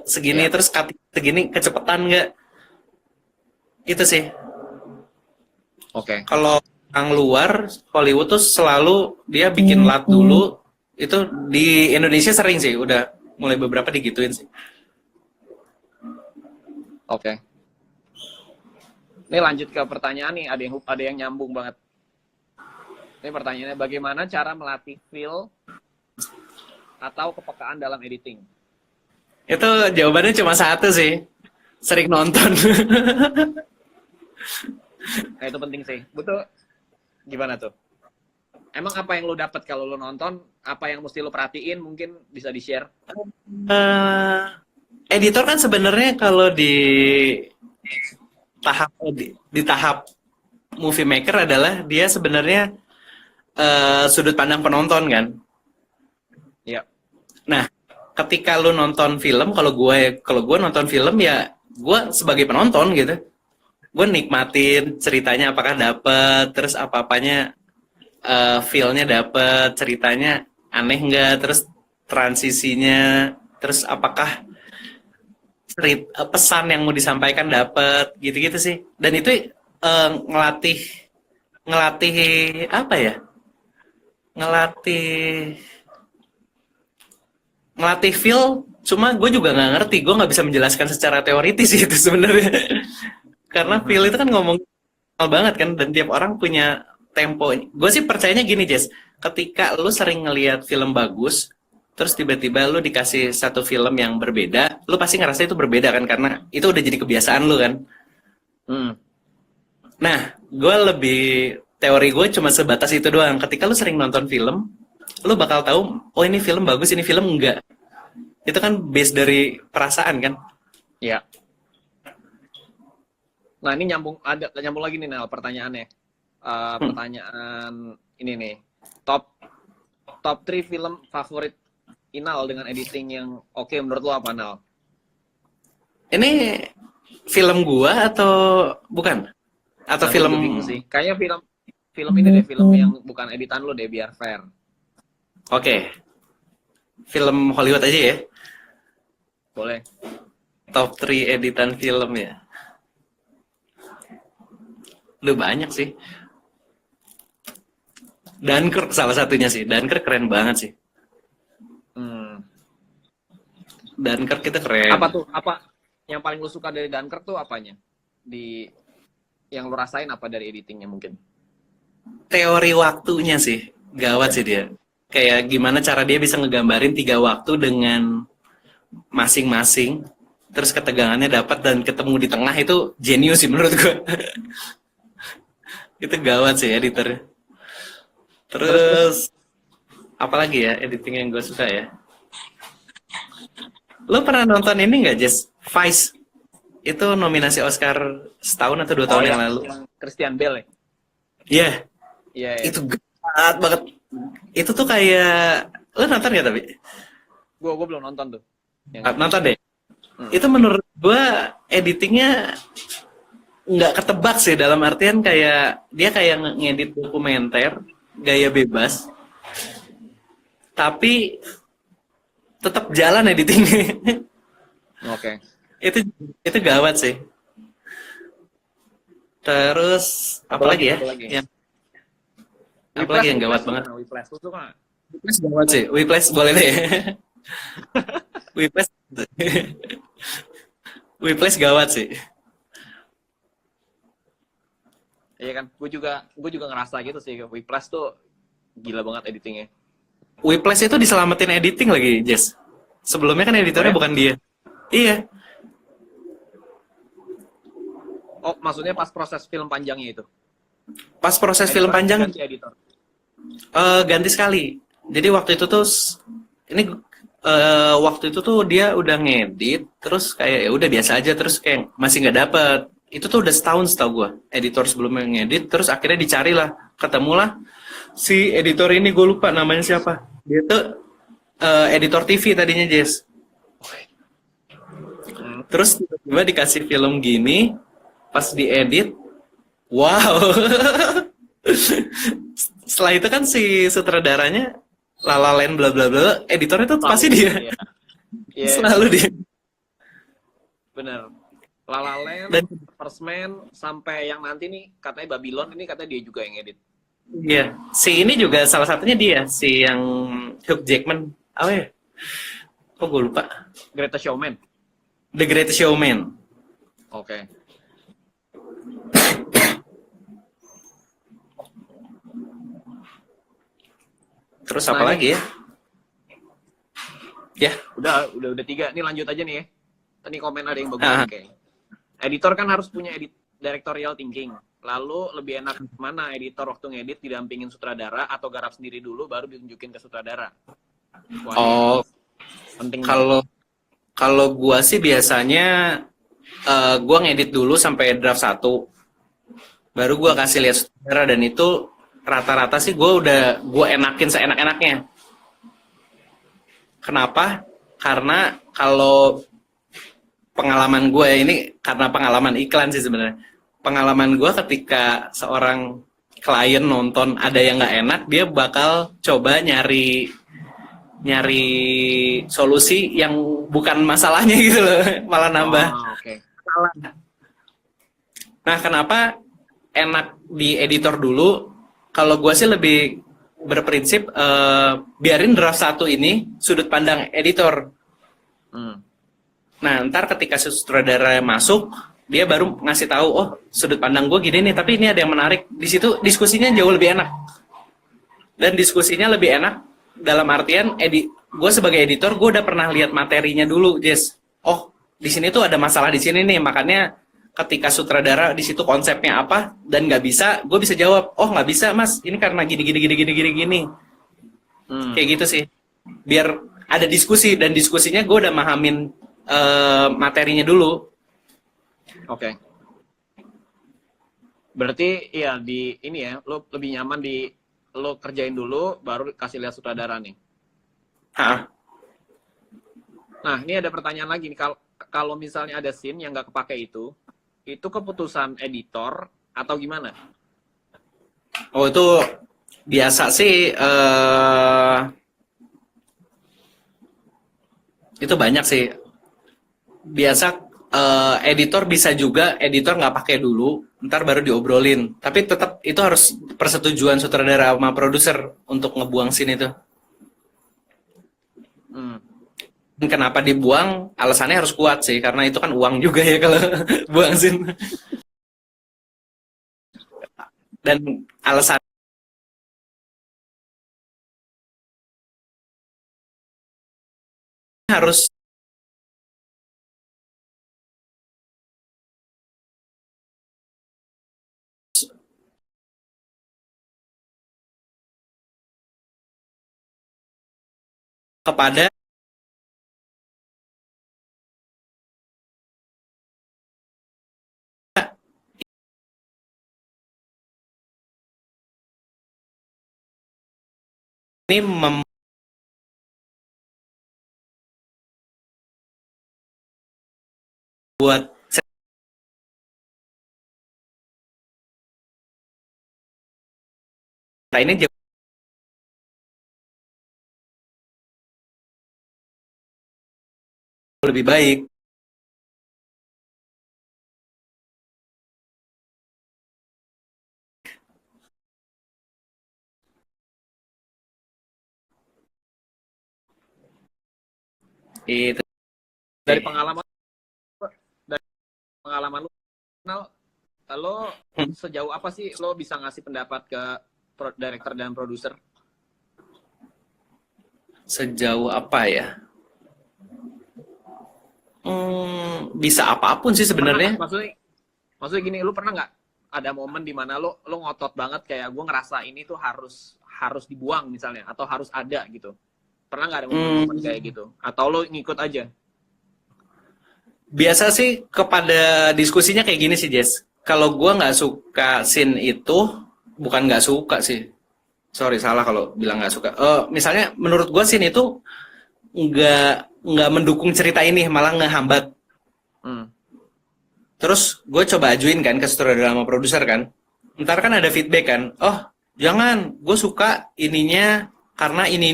segini, terus cutting segini kecepetan nggak? Itu sih. Oke. Kalau orang luar Hollywood tuh selalu dia bikin LUT dulu. Itu di Indonesia sering sih, udah mulai beberapa digituin sih. Oke. Ini lanjut ke pertanyaan nih, ada yang nyambung banget. Ini pertanyaannya, bagaimana cara melatih feel atau kepekaan dalam editing? Itu jawabannya cuma satu sih, sering nonton. Nah, itu penting sih. Betul. Gimana tuh? Emang apa yang lo dapat kalau lo nonton? Apa yang mesti lo perhatiin? Mungkin bisa di-share. Editor kan sebenarnya kalau di tahap movie maker adalah dia sebenarnya sudut pandang penonton kan. Iya. Nah, ketika lu nonton film, kalau gue nonton film ya gue sebagai penonton gitu. Gue nikmatin ceritanya apakah dapet, terus apa-apanya feel-nya dapet, ceritanya aneh nggak, terus transisinya, terus apakah pesan yang mau disampaikan dapet, gitu-gitu sih. Dan itu ngelatih apa ya? Ngelatih feel. Cuma gue juga nggak ngerti, gue nggak bisa menjelaskan secara teoritis itu sebenarnya. Karena feel itu kan ngomong banget kan, dan tiap orang punya tempo. Gue sih percayanya gini Jess, ketika lu sering ngelihat film bagus, terus tiba-tiba lu dikasih satu film yang berbeda, lu pasti ngerasa itu berbeda kan, karena itu udah jadi kebiasaan lu kan. Nah, teori gue cuma sebatas itu doang. Ketika lu sering nonton film, lu bakal tahu, oh ini film bagus, ini film enggak. Itu kan base dari perasaan kan. Iya. Nah, ini nyambung lagi nih Nel pertanyaannya. Pertanyaan ini nih. Top 3 film favorit Inal dengan editing yang oke menurut lo apa, Nal? Ini film gua atau bukan? Atau Nah, film sih. Kayaknya film ini deh, film yang bukan editan lo deh, biar fair. Oke. Film Hollywood aja ya. Boleh. Top 3 editan film ya. Lu banyak sih. Dunkirk salah satunya sih. Dunkirk keren banget sih. Dunkirk itu keren. Apa tuh? Apa yang paling lu suka dari Dunkirk tuh apanya? Yang lu rasain apa dari editingnya mungkin? Teori waktunya sih. Gawat sih dia. Kayak gimana cara dia bisa ngegambarin 3 waktu dengan masing-masing. Terus ketegangannya dapat dan ketemu di tengah, itu jenius sih menurut gue. Itu gawat sih editornya. Terus apalagi ya editing yang gue suka ya? Lo pernah nonton ini nggak, Jess? Vice? itu nominasi Oscar setahun atau 2 tahun yang lalu. yang Christian Bale ya? Iya, Iya, iya. itu gede banget. Itu tuh kayak, lo nonton gak tapi? Gue belum nonton tuh. Yang Nonton deh. Hmm. Itu menurut gua editingnya nggak ketebak sih, dalam artian kayak dia kayak ngedit dokumenter gaya bebas, tapi tetap jalan editingnya. Oke. itu gawat sih. Terus apa lagi ya? Apa lagi? Yang apa lagi yang gawat banget? Whiplash itu kan. Whiplash gawat sih. Whiplash boleh deh. Whiplash Whiplash gawat sih. Iya kan, gue juga ngerasa gitu sih. Whiplash tuh gila banget editingnya. Whiplash itu diselamatin editing lagi, Jess. Sebelumnya kan editornya Oh, ya? bukan dia. Iya, Oh, maksudnya pas proses film panjangnya itu. pas proses film Editor panjang ganti editor. ganti sekali. Jadi waktu itu tuh ini waktu itu tuh dia udah ngedit, terus kayak ya udah biasa aja, terus kayak masih nggak dapet. Itu tuh udah setahun setahu gua. Editor sebelumnya ngedit, terus akhirnya dicarilah, ketemulah si editor ini, gue lupa namanya siapa. Dia tuh editor TV tadinya, Jess. Hmm. Terus tiba-tiba dikasih film gini, pas diedit, wow. Setelah itu kan si sutradaranya La La Land bla bla bla, editornya tuh pasti dia. Iya. Iya, Selalu dia. bener. La La Land, Dan First Man, sampai yang nanti nih katanya Babylon, ini katanya dia juga yang edit. iya, si ini juga salah satunya dia, si yang Hugh Jackman, apa ya? Kok gue lupa? Greatest Showman. The Greatest Showman. Oke. Terus Nah, apa ini lagi ya? Ya, udah 3. Ini lanjut aja nih ya. Tadi komen ada yang bagus Ah. nih kayaknya. Editor kan harus punya directorial thinking. Lalu lebih enak mana editor waktu ngedit didampingin sutradara atau garap sendiri dulu baru ditunjukin ke sutradara? Wah, ini oh, penting. kalau gua sih biasanya gua ngedit dulu sampai draft 1, baru gua kasih lihat sutradara, dan itu rata-rata sih gua enakin seenak-enaknya. Kenapa? Karena kalau pengalaman gue ya, ini karena pengalaman iklan sih sebenarnya. Pengalaman gue ketika seorang klien nonton ada yang nggak enak, dia bakal coba nyari solusi yang bukan masalahnya gitu loh, malah nambah. Oh, oke. Nah, kenapa enak di editor dulu? Kalau gue sih lebih berprinsip biarin draft 1 ini sudut pandang editor. Hmm. Nah, ntar ketika sutradara masuk, dia baru ngasih tahu, oh sudut pandang gue gini nih, tapi ini ada yang menarik. Di situ diskusinya jauh lebih enak. Dan diskusinya lebih enak dalam artian, gue sebagai editor, gue udah pernah lihat materinya dulu, Jess. Oh, di sini tuh ada masalah di sini nih, makanya ketika sutradara di situ konsepnya apa dan nggak bisa, gue bisa jawab, oh nggak bisa mas, ini karena gini gini gini gini gini gini. Kayak gitu sih. Biar ada diskusi, dan diskusinya gue udah mahamin materinya dulu. Oke. Berarti ya di ini ya, lo lebih nyaman di lo kerjain dulu baru kasih lihat sutradara nih. Hah. Nah, ini ada pertanyaan lagi nih. Kalau misalnya ada scene yang nggak kepake itu keputusan editor atau gimana? Oh, itu biasa sih, itu banyak sih. Biasa editor bisa juga editor nggak pakai dulu, ntar baru diobrolin. Tapi tetap itu harus persetujuan sutradara sama produser untuk ngebuang scene itu. Dan kenapa dibuang? Alasannya harus kuat sih, karena itu kan uang juga ya kalau buang scene. Dan alasan harus kepada ini membuat cerita ini jauh lebih baik. Itu Dari sih. pengalaman dari pengalaman lu, Nal, lo sejauh apa sih lo bisa ngasih pendapat ke director dan produser? Sejauh apa ya? Bisa apapun sih Pernah nggak? sebenarnya. Maksudnya gini, lu pernah nggak ada momen di mana lo ngotot banget kayak gue ngerasa ini tuh harus dibuang misalnya atau harus ada gitu? Pernah nggak ada momen-momen kayak gitu? Atau lo ngikut aja? Biasa sih kepada diskusinya kayak gini sih, Jess. Kalau gua nggak suka scene itu, bukan nggak suka sih. Sorry, salah kalau bilang nggak suka. Misalnya menurut gua scene itu nggak mendukung cerita ini, malah ngehambat. Hmm. Terus gue coba ajuin kan ke sutradara sama produser kan. Ntar kan ada feedback kan. Oh, jangan, gue suka ininya karena ini.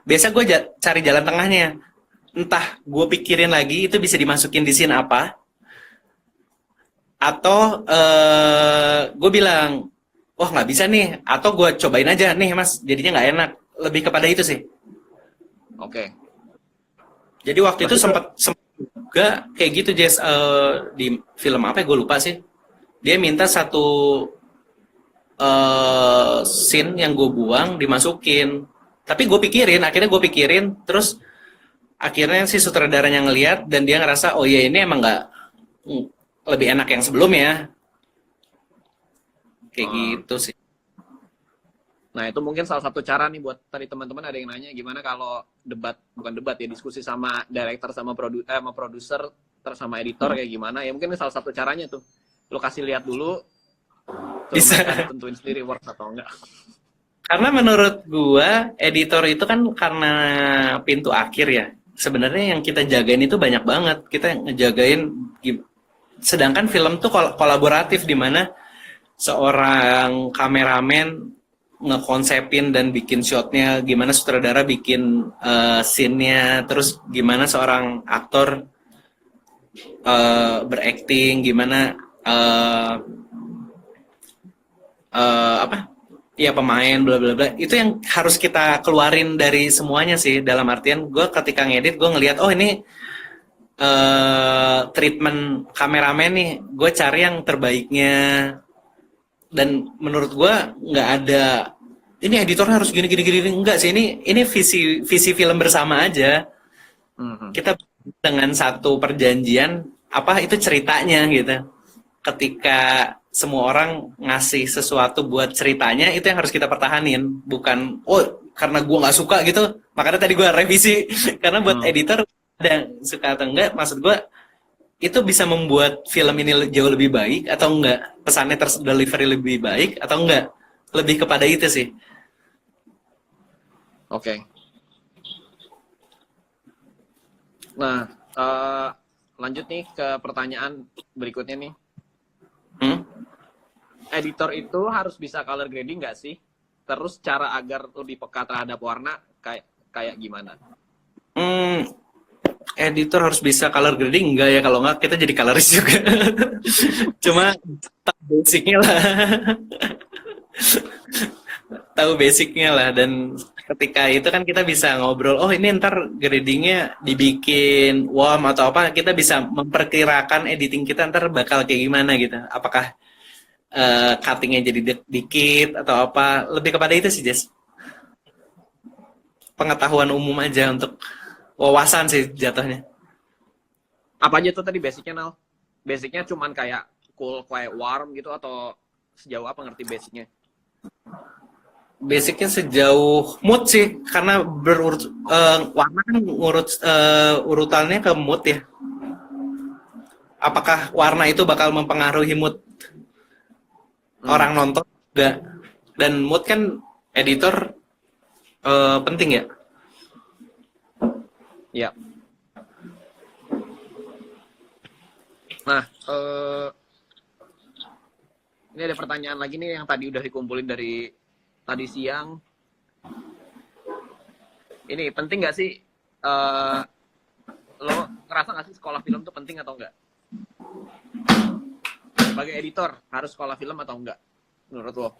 Biasa gue cari jalan tengahnya. Entah gue pikirin lagi itu bisa dimasukin di scene apa. Atau gue bilang, wah nggak bisa nih. Atau gue cobain aja nih mas, jadinya nggak enak. Lebih kepada itu sih. Oke. Jadi waktu itu sempat juga kayak gitu Jess, di film apa ya gue lupa sih. Dia minta satu scene yang gue buang dimasukin. Tapi akhirnya gue pikirin, terus akhirnya si sutradaranya ngeliat dan dia ngerasa oh iya ini emang nggak lebih enak yang sebelumnya. Kayak gitu sih. Nah, itu mungkin salah satu cara nih buat tadi teman-teman ada yang nanya gimana kalau bukan debat ya, diskusi sama director sama produser terus sama editor kayak gimana. Ya mungkin ini salah satu caranya tuh. Lo kasih lihat dulu, terus Bisa. mereka tentuin sendiri works atau enggak. Karena menurut gua editor itu kan karena pintu akhir ya. Sebenarnya yang kita jagain itu banyak banget. Kita ngejagain sedangkan film tuh kolaboratif di mana seorang kameramen ngekonsepin dan bikin shotnya, gimana sutradara bikin scene-nya, terus gimana seorang aktor berakting, gimana apa ya pemain bla bla bla, itu yang harus kita keluarin dari semuanya sih. Dalam artian gue ketika ngedit gue ngelihat oh ini treatment kameramen nih, gue cari yang terbaiknya. Dan menurut gue nggak ada ini editornya harus gini enggak sih, ini visi film bersama aja. Kita dengan satu perjanjian apa itu ceritanya gitu. Ketika semua orang ngasih sesuatu buat ceritanya, itu yang harus kita pertahanin, bukan oh karena gue nggak suka gitu makanya tadi gue revisi. Karena buat editor ada yang suka atau enggak, maksud gue itu bisa membuat film ini jauh lebih baik atau enggak, pesannya delivery lebih baik atau enggak, lebih kepada itu sih. Oke. Nah, lanjut nih ke pertanyaan berikutnya nih. Editor itu harus bisa color grading nggak sih? Terus cara agar lebih peka terhadap warna kayak gimana? Editor harus bisa color grading enggak ya, kalau enggak kita jadi coloris juga. Cuma tahu basicnya lah. Tahu basicnya lah, dan ketika itu kan kita bisa ngobrol, oh ini ntar gradingnya dibikin warm atau apa, kita bisa memperkirakan editing kita ntar bakal kayak gimana gitu. Apakah cuttingnya jadi dikit atau apa, lebih kepada itu sih Jess. Pengetahuan umum aja, untuk wawasan sih jatuhnya. Apa aja tuh tadi basicnya, Nal? Basicnya cuman kayak cool, kayak warm gitu, atau sejauh apa ngerti basicnya? Basicnya sejauh mood sih, karena warna kan urutannya ke mood ya. Apakah warna itu bakal mempengaruhi mood orang nonton? Enggak. Dan mood kan editor penting ya. Ya. Nah, ini ada pertanyaan lagi nih yang tadi udah dikumpulin dari tadi siang. Ini penting nggak sih? Lo ngerasa nggak sih sekolah film tuh penting atau enggak? Sebagai editor, harus sekolah film atau enggak? Menurut lo?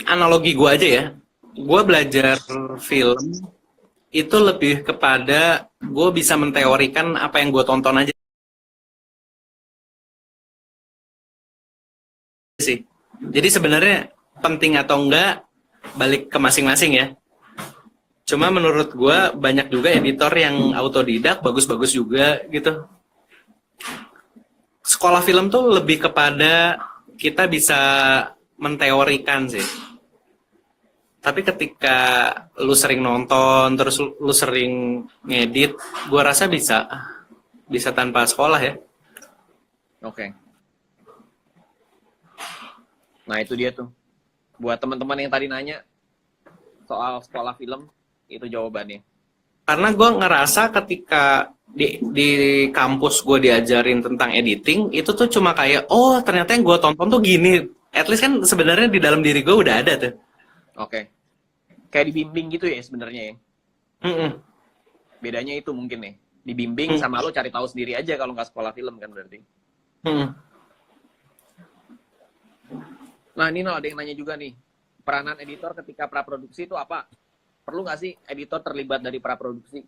Analogi gue aja ya. Gue belajar film itu lebih kepada gue bisa menteorikan apa yang gue tonton aja sih. Jadi sebenarnya penting atau enggak balik ke masing-masing ya. Cuma menurut gue banyak juga editor yang autodidak, bagus-bagus juga gitu. Sekolah film tuh lebih kepada kita bisa menteorikan sih. Tapi ketika lu sering nonton, terus lu sering ngedit, gue rasa bisa tanpa sekolah ya. Oke. Nah itu dia tuh. Buat teman-teman yang tadi nanya soal sekolah film, itu jawabannya. Karena gue ngerasa ketika di kampus gue diajarin tentang editing, itu tuh cuma kayak, oh ternyata yang gue tonton tuh gini. At least kan sebenarnya di dalam diri gue udah ada tuh. Oke. Kayak dibimbing gitu ya sebenarnya ya. Mm-mm. Bedanya itu mungkin nih. Dibimbing sama lo cari tahu sendiri aja kalau nggak sekolah film kan berarti. Nah, Nino ada yang nanya juga nih. Peranan editor ketika praproduksi itu apa? Perlu nggak sih editor terlibat dari praproduksi?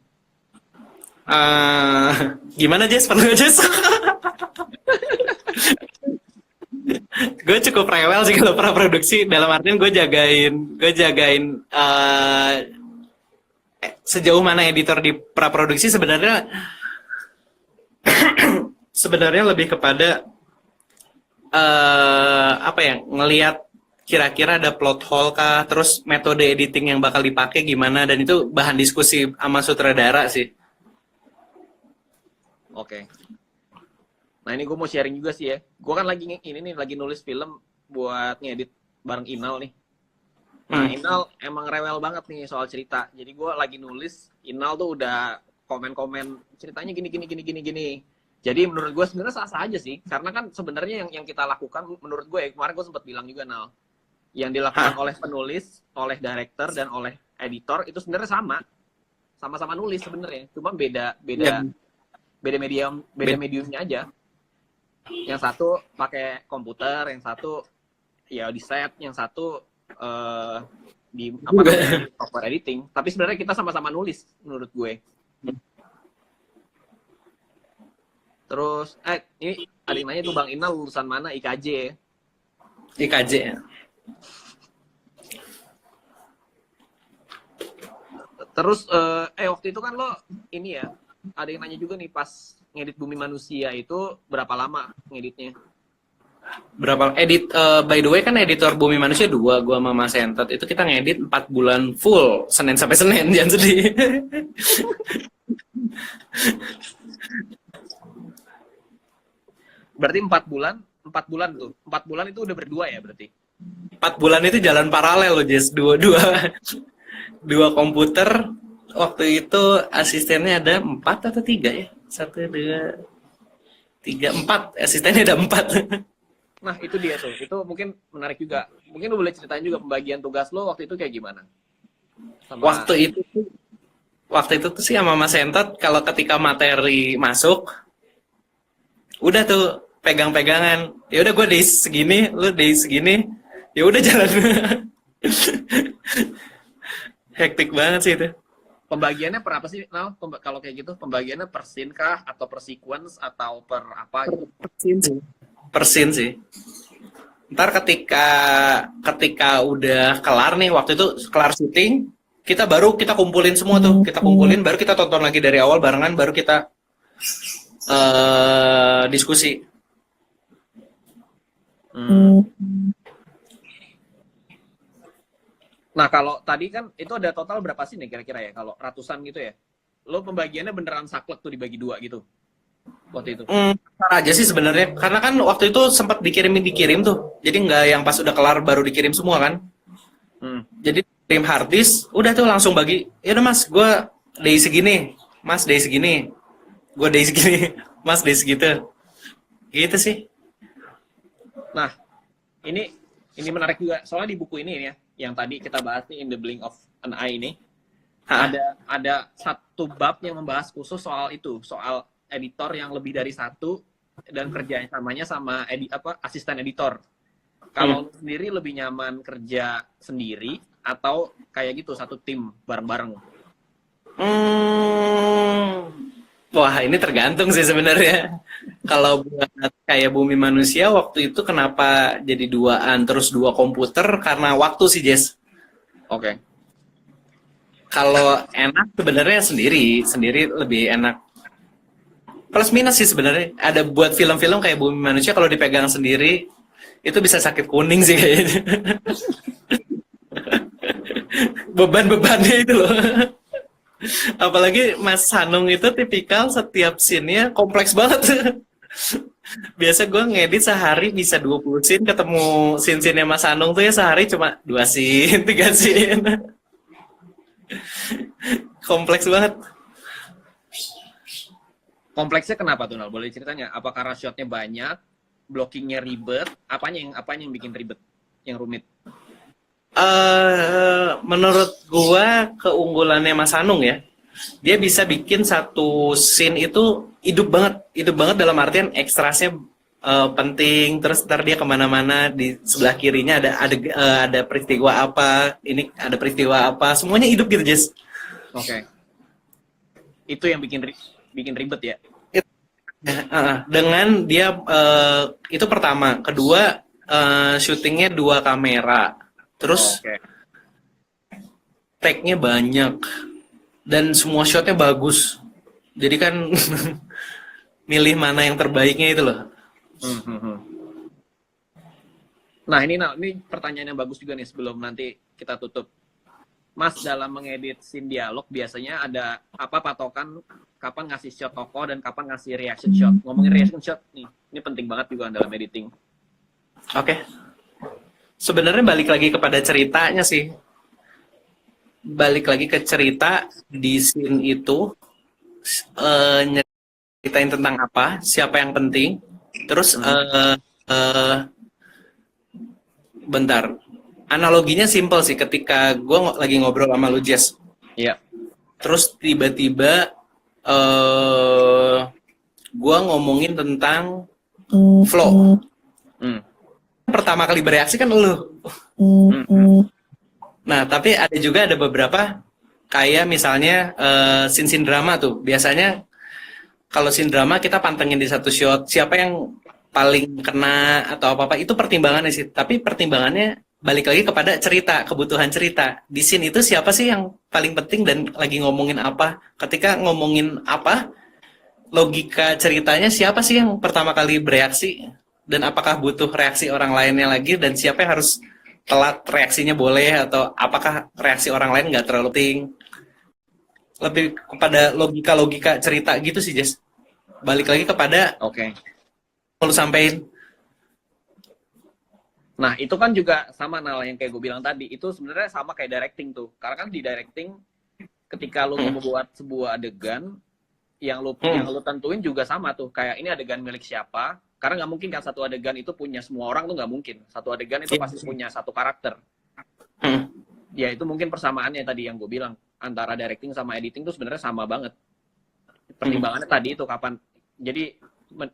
Gimana Jess? Perlu nggak, Jess? Gue cukup rewel sih kalau praproduksi. Dalam artian gue jagain sejauh mana editor di praproduksi sebenarnya lebih kepada apa ya, ngelihat kira-kira ada plot hole kah, terus metode editing yang bakal dipakai gimana, dan itu bahan diskusi sama sutradara sih. Oke. Nah ini gue mau sharing juga sih ya. Gue kan lagi nulis film buat ngedit bareng Inal nih. Nah Inal emang rewel banget nih soal cerita. Jadi gue lagi nulis, Inal tuh udah komen-komen ceritanya gini. Jadi menurut gue sebenarnya sah-sah aja sih. Karena kan sebenarnya yang kita lakukan menurut gue ya, kemarin gue sempat bilang juga Nal, yang dilakukan oleh penulis, oleh director dan oleh editor itu sebenarnya sama-sama nulis sebenarnya. Cuma beda mediumnya aja. Yang satu pakai komputer, yang satu ya di set, yang satu di software editing. Tapi sebenarnya kita sama-sama nulis menurut gue. Terus ini ada yang nanya tuh Bang Inal lulusan mana, IKJ ya? IKJ ya. Terus waktu itu kan lo ini ya, ada yang nanya juga nih pas ngedit Bumi Manusia itu berapa lama ngeditnya? By the way kan editor Bumi Manusia 2, gua sama Mas Entot itu kita ngedit 4 bulan full, Senin sampai Senin, jangan sedih. Berarti 4 bulan tuh. 4 bulan itu udah berdua ya berarti? 4 bulan itu jalan paralel loh, Jess. Dua komputer. Waktu itu asistennya ada 4 atau 3 ya? 1, 2, 3, 4. Asistennya ada 4. Nah itu dia tuh. Itu mungkin menarik juga. Mungkin lo boleh ceritain juga pembagian tugas lo waktu itu kayak gimana? Waktu itu tuh sih sama Mas Entot, kalau ketika materi masuk, udah tuh pegang-pegangan. Ya udah gue days segini, lu days segini. Ya udah jalan. Hektik banget sih itu. Pembagiannya per apa sih? Nah, kalau kayak gitu pembagiannya per scene kah atau per sequence atau per apa gitu? Per scene sih. Ntar ketika udah kelar nih, waktu itu kelar syuting, kita kumpulin semua tuh. Kita kumpulin, baru kita tonton lagi dari awal barengan, baru kita diskusi. Nah kalau tadi kan itu ada total berapa sih nih kira-kira ya? Kalau ratusan gitu ya? Lo pembagiannya beneran saklek tuh dibagi 2 gitu? waktu itu? Ntar aja sih sebenarnya, karena kan waktu itu sempat dikirim tuh, jadi nggak yang pas udah kelar baru dikirim semua kan. Jadi kirim hard disk, udah tuh langsung bagi. Ya udah mas, gue day segini, mas day segini, gue day segini, mas day segitu, gitu sih. Nah, ini menarik juga. Soalnya di buku ini ya, yang tadi kita bahas nih, In the Blink of an Eye ini, Hah? ada satu bab yang membahas khusus soal itu, soal editor yang lebih dari satu dan kerjanya samanya sama asisten editor. Kalau lu sendiri lebih nyaman kerja sendiri atau kayak gitu satu tim bareng-bareng? Wah, ini tergantung sih sebenarnya. Kalau buat kayak Bumi Manusia waktu itu kenapa jadi duaan terus dua komputer karena waktu sih Jess. Oke. Kalau enak sebenarnya sendiri lebih enak. Plus minus sih sebenarnya. Ada buat film-film kayak Bumi Manusia kalau dipegang sendiri itu bisa sakit kuning sih kayaknya. Beban-bebannya itu loh. Apalagi Mas Hanung itu tipikal setiap scene-nya kompleks banget. Biasa gue ngedit sehari bisa 20 scene, ketemu scene-scene-nya Mas Hanung tuh ya sehari cuma 2 scene, 3 scene. Kompleks banget. Kompleksnya kenapa tuh, Nal? Boleh ceritanya? Apa karena shotnya banyak, blockingnya ribet, apanya yang bikin ribet, yang rumit? Menurut gua keunggulannya Mas Hanung ya, dia bisa bikin satu scene itu hidup banget dalam artian ekstrasnya penting, terus ntar dia kemana-mana di sebelah kirinya ada peristiwa apa, ini ada peristiwa apa, semuanya hidup gitu Jess. Oke. Itu yang bikin ribet ya? Dengan dia itu pertama, kedua syutingnya 2 kamera. Terus take-nya banyak dan semua shotnya bagus. Jadi kan milih mana yang terbaiknya itu loh. Nah ini pertanyaan yang bagus juga nih sebelum nanti kita tutup. Mas dalam mengedit scene dialog biasanya ada apa patokan kapan ngasih shot tokoh dan kapan ngasih reaction shot? Ngomongin reaction shot nih, ini penting banget juga dalam editing. Oke. Sebenarnya balik lagi kepada ceritanya sih. Balik lagi ke cerita di scene itu, nyeritain tentang apa, siapa yang penting, terus bentar. Analoginya simple sih, ketika gue lagi ngobrol sama lu Jess. Iya. Terus tiba-tiba gue ngomongin tentang flow. Pertama kali bereaksi kan lu. Nah, tapi ada beberapa kayak misalnya scene drama tuh. Biasanya kalau scene drama kita pantengin di satu shot siapa yang paling kena atau apa-apa itu pertimbangannya sih. Tapi pertimbangannya balik lagi kepada cerita, kebutuhan cerita. Di scene itu siapa sih yang paling penting dan lagi ngomongin apa? Ketika ngomongin apa, logika ceritanya siapa sih yang pertama kali bereaksi? Dan apakah butuh reaksi orang lainnya lagi, dan siapa yang harus telat reaksinya boleh, atau apakah reaksi orang lain nggak terlalu penting. Lebih kepada logika cerita gitu sih Jess. Balik lagi kepada kalau sampein. Nah itu kan juga sama Nal yang kayak gue bilang tadi, itu sebenarnya sama kayak directing tuh. Karena kan di directing ketika lu membuat sebuah adegan yang lu tentuin juga sama tuh, kayak ini adegan milik siapa. Karena nggak mungkin kan satu adegan itu punya semua orang tuh, nggak mungkin. Satu adegan itu pasti punya satu karakter. Ya itu mungkin persamaannya tadi yang gue bilang. Antara directing sama editing tuh sebenarnya sama banget. Pertimbangannya tadi itu kapan. Jadi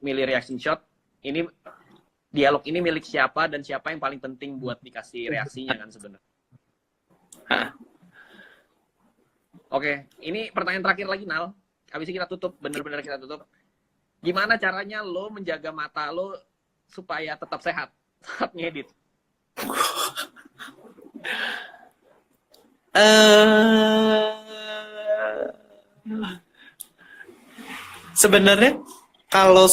milih reaction shot, ini dialog ini milik siapa dan siapa yang paling penting buat dikasih reaksinya kan sebenarnya. Oke, ini pertanyaan terakhir lagi Nal. Habis ini kita tutup, bener-bener kita tutup. Gimana caranya lo menjaga mata lo supaya tetap sehat saat ngedit? Sebenarnya kalau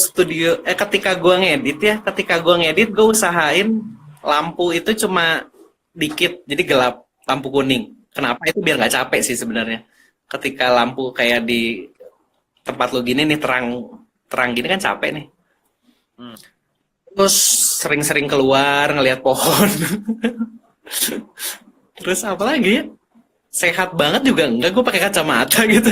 ketika gue ngedit gue usahain lampu itu cuma dikit, jadi gelap, lampu kuning. Kenapa? Itu biar nggak capek sih sebenarnya. Ketika lampu kayak di tempat lo gini nih terang terang gini kan capek nih. Hmm. Terus sering-sering keluar ngelihat pohon. Terus apa lagi ya? Sehat banget juga enggak, gue pakai kacamata gitu.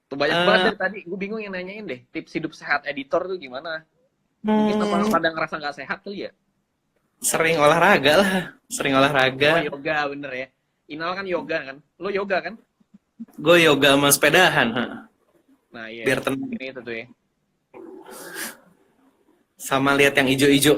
Tuh banyak Eh, banget dari tadi. Gue bingung yang nanyain deh. Tips hidup sehat editor tuh gimana? Mungkin apa pada ngerasa nggak sehat kali ya? sering olahraga lah, sering Oh, olahraga. yoga bener ya. Inal kan yoga kan? Lo yoga kan? Gue yoga sama sepedahan, ha. Nah iya. Biar tenang. Ini itu tuh ya. Sama lihat yang ijo-ijo.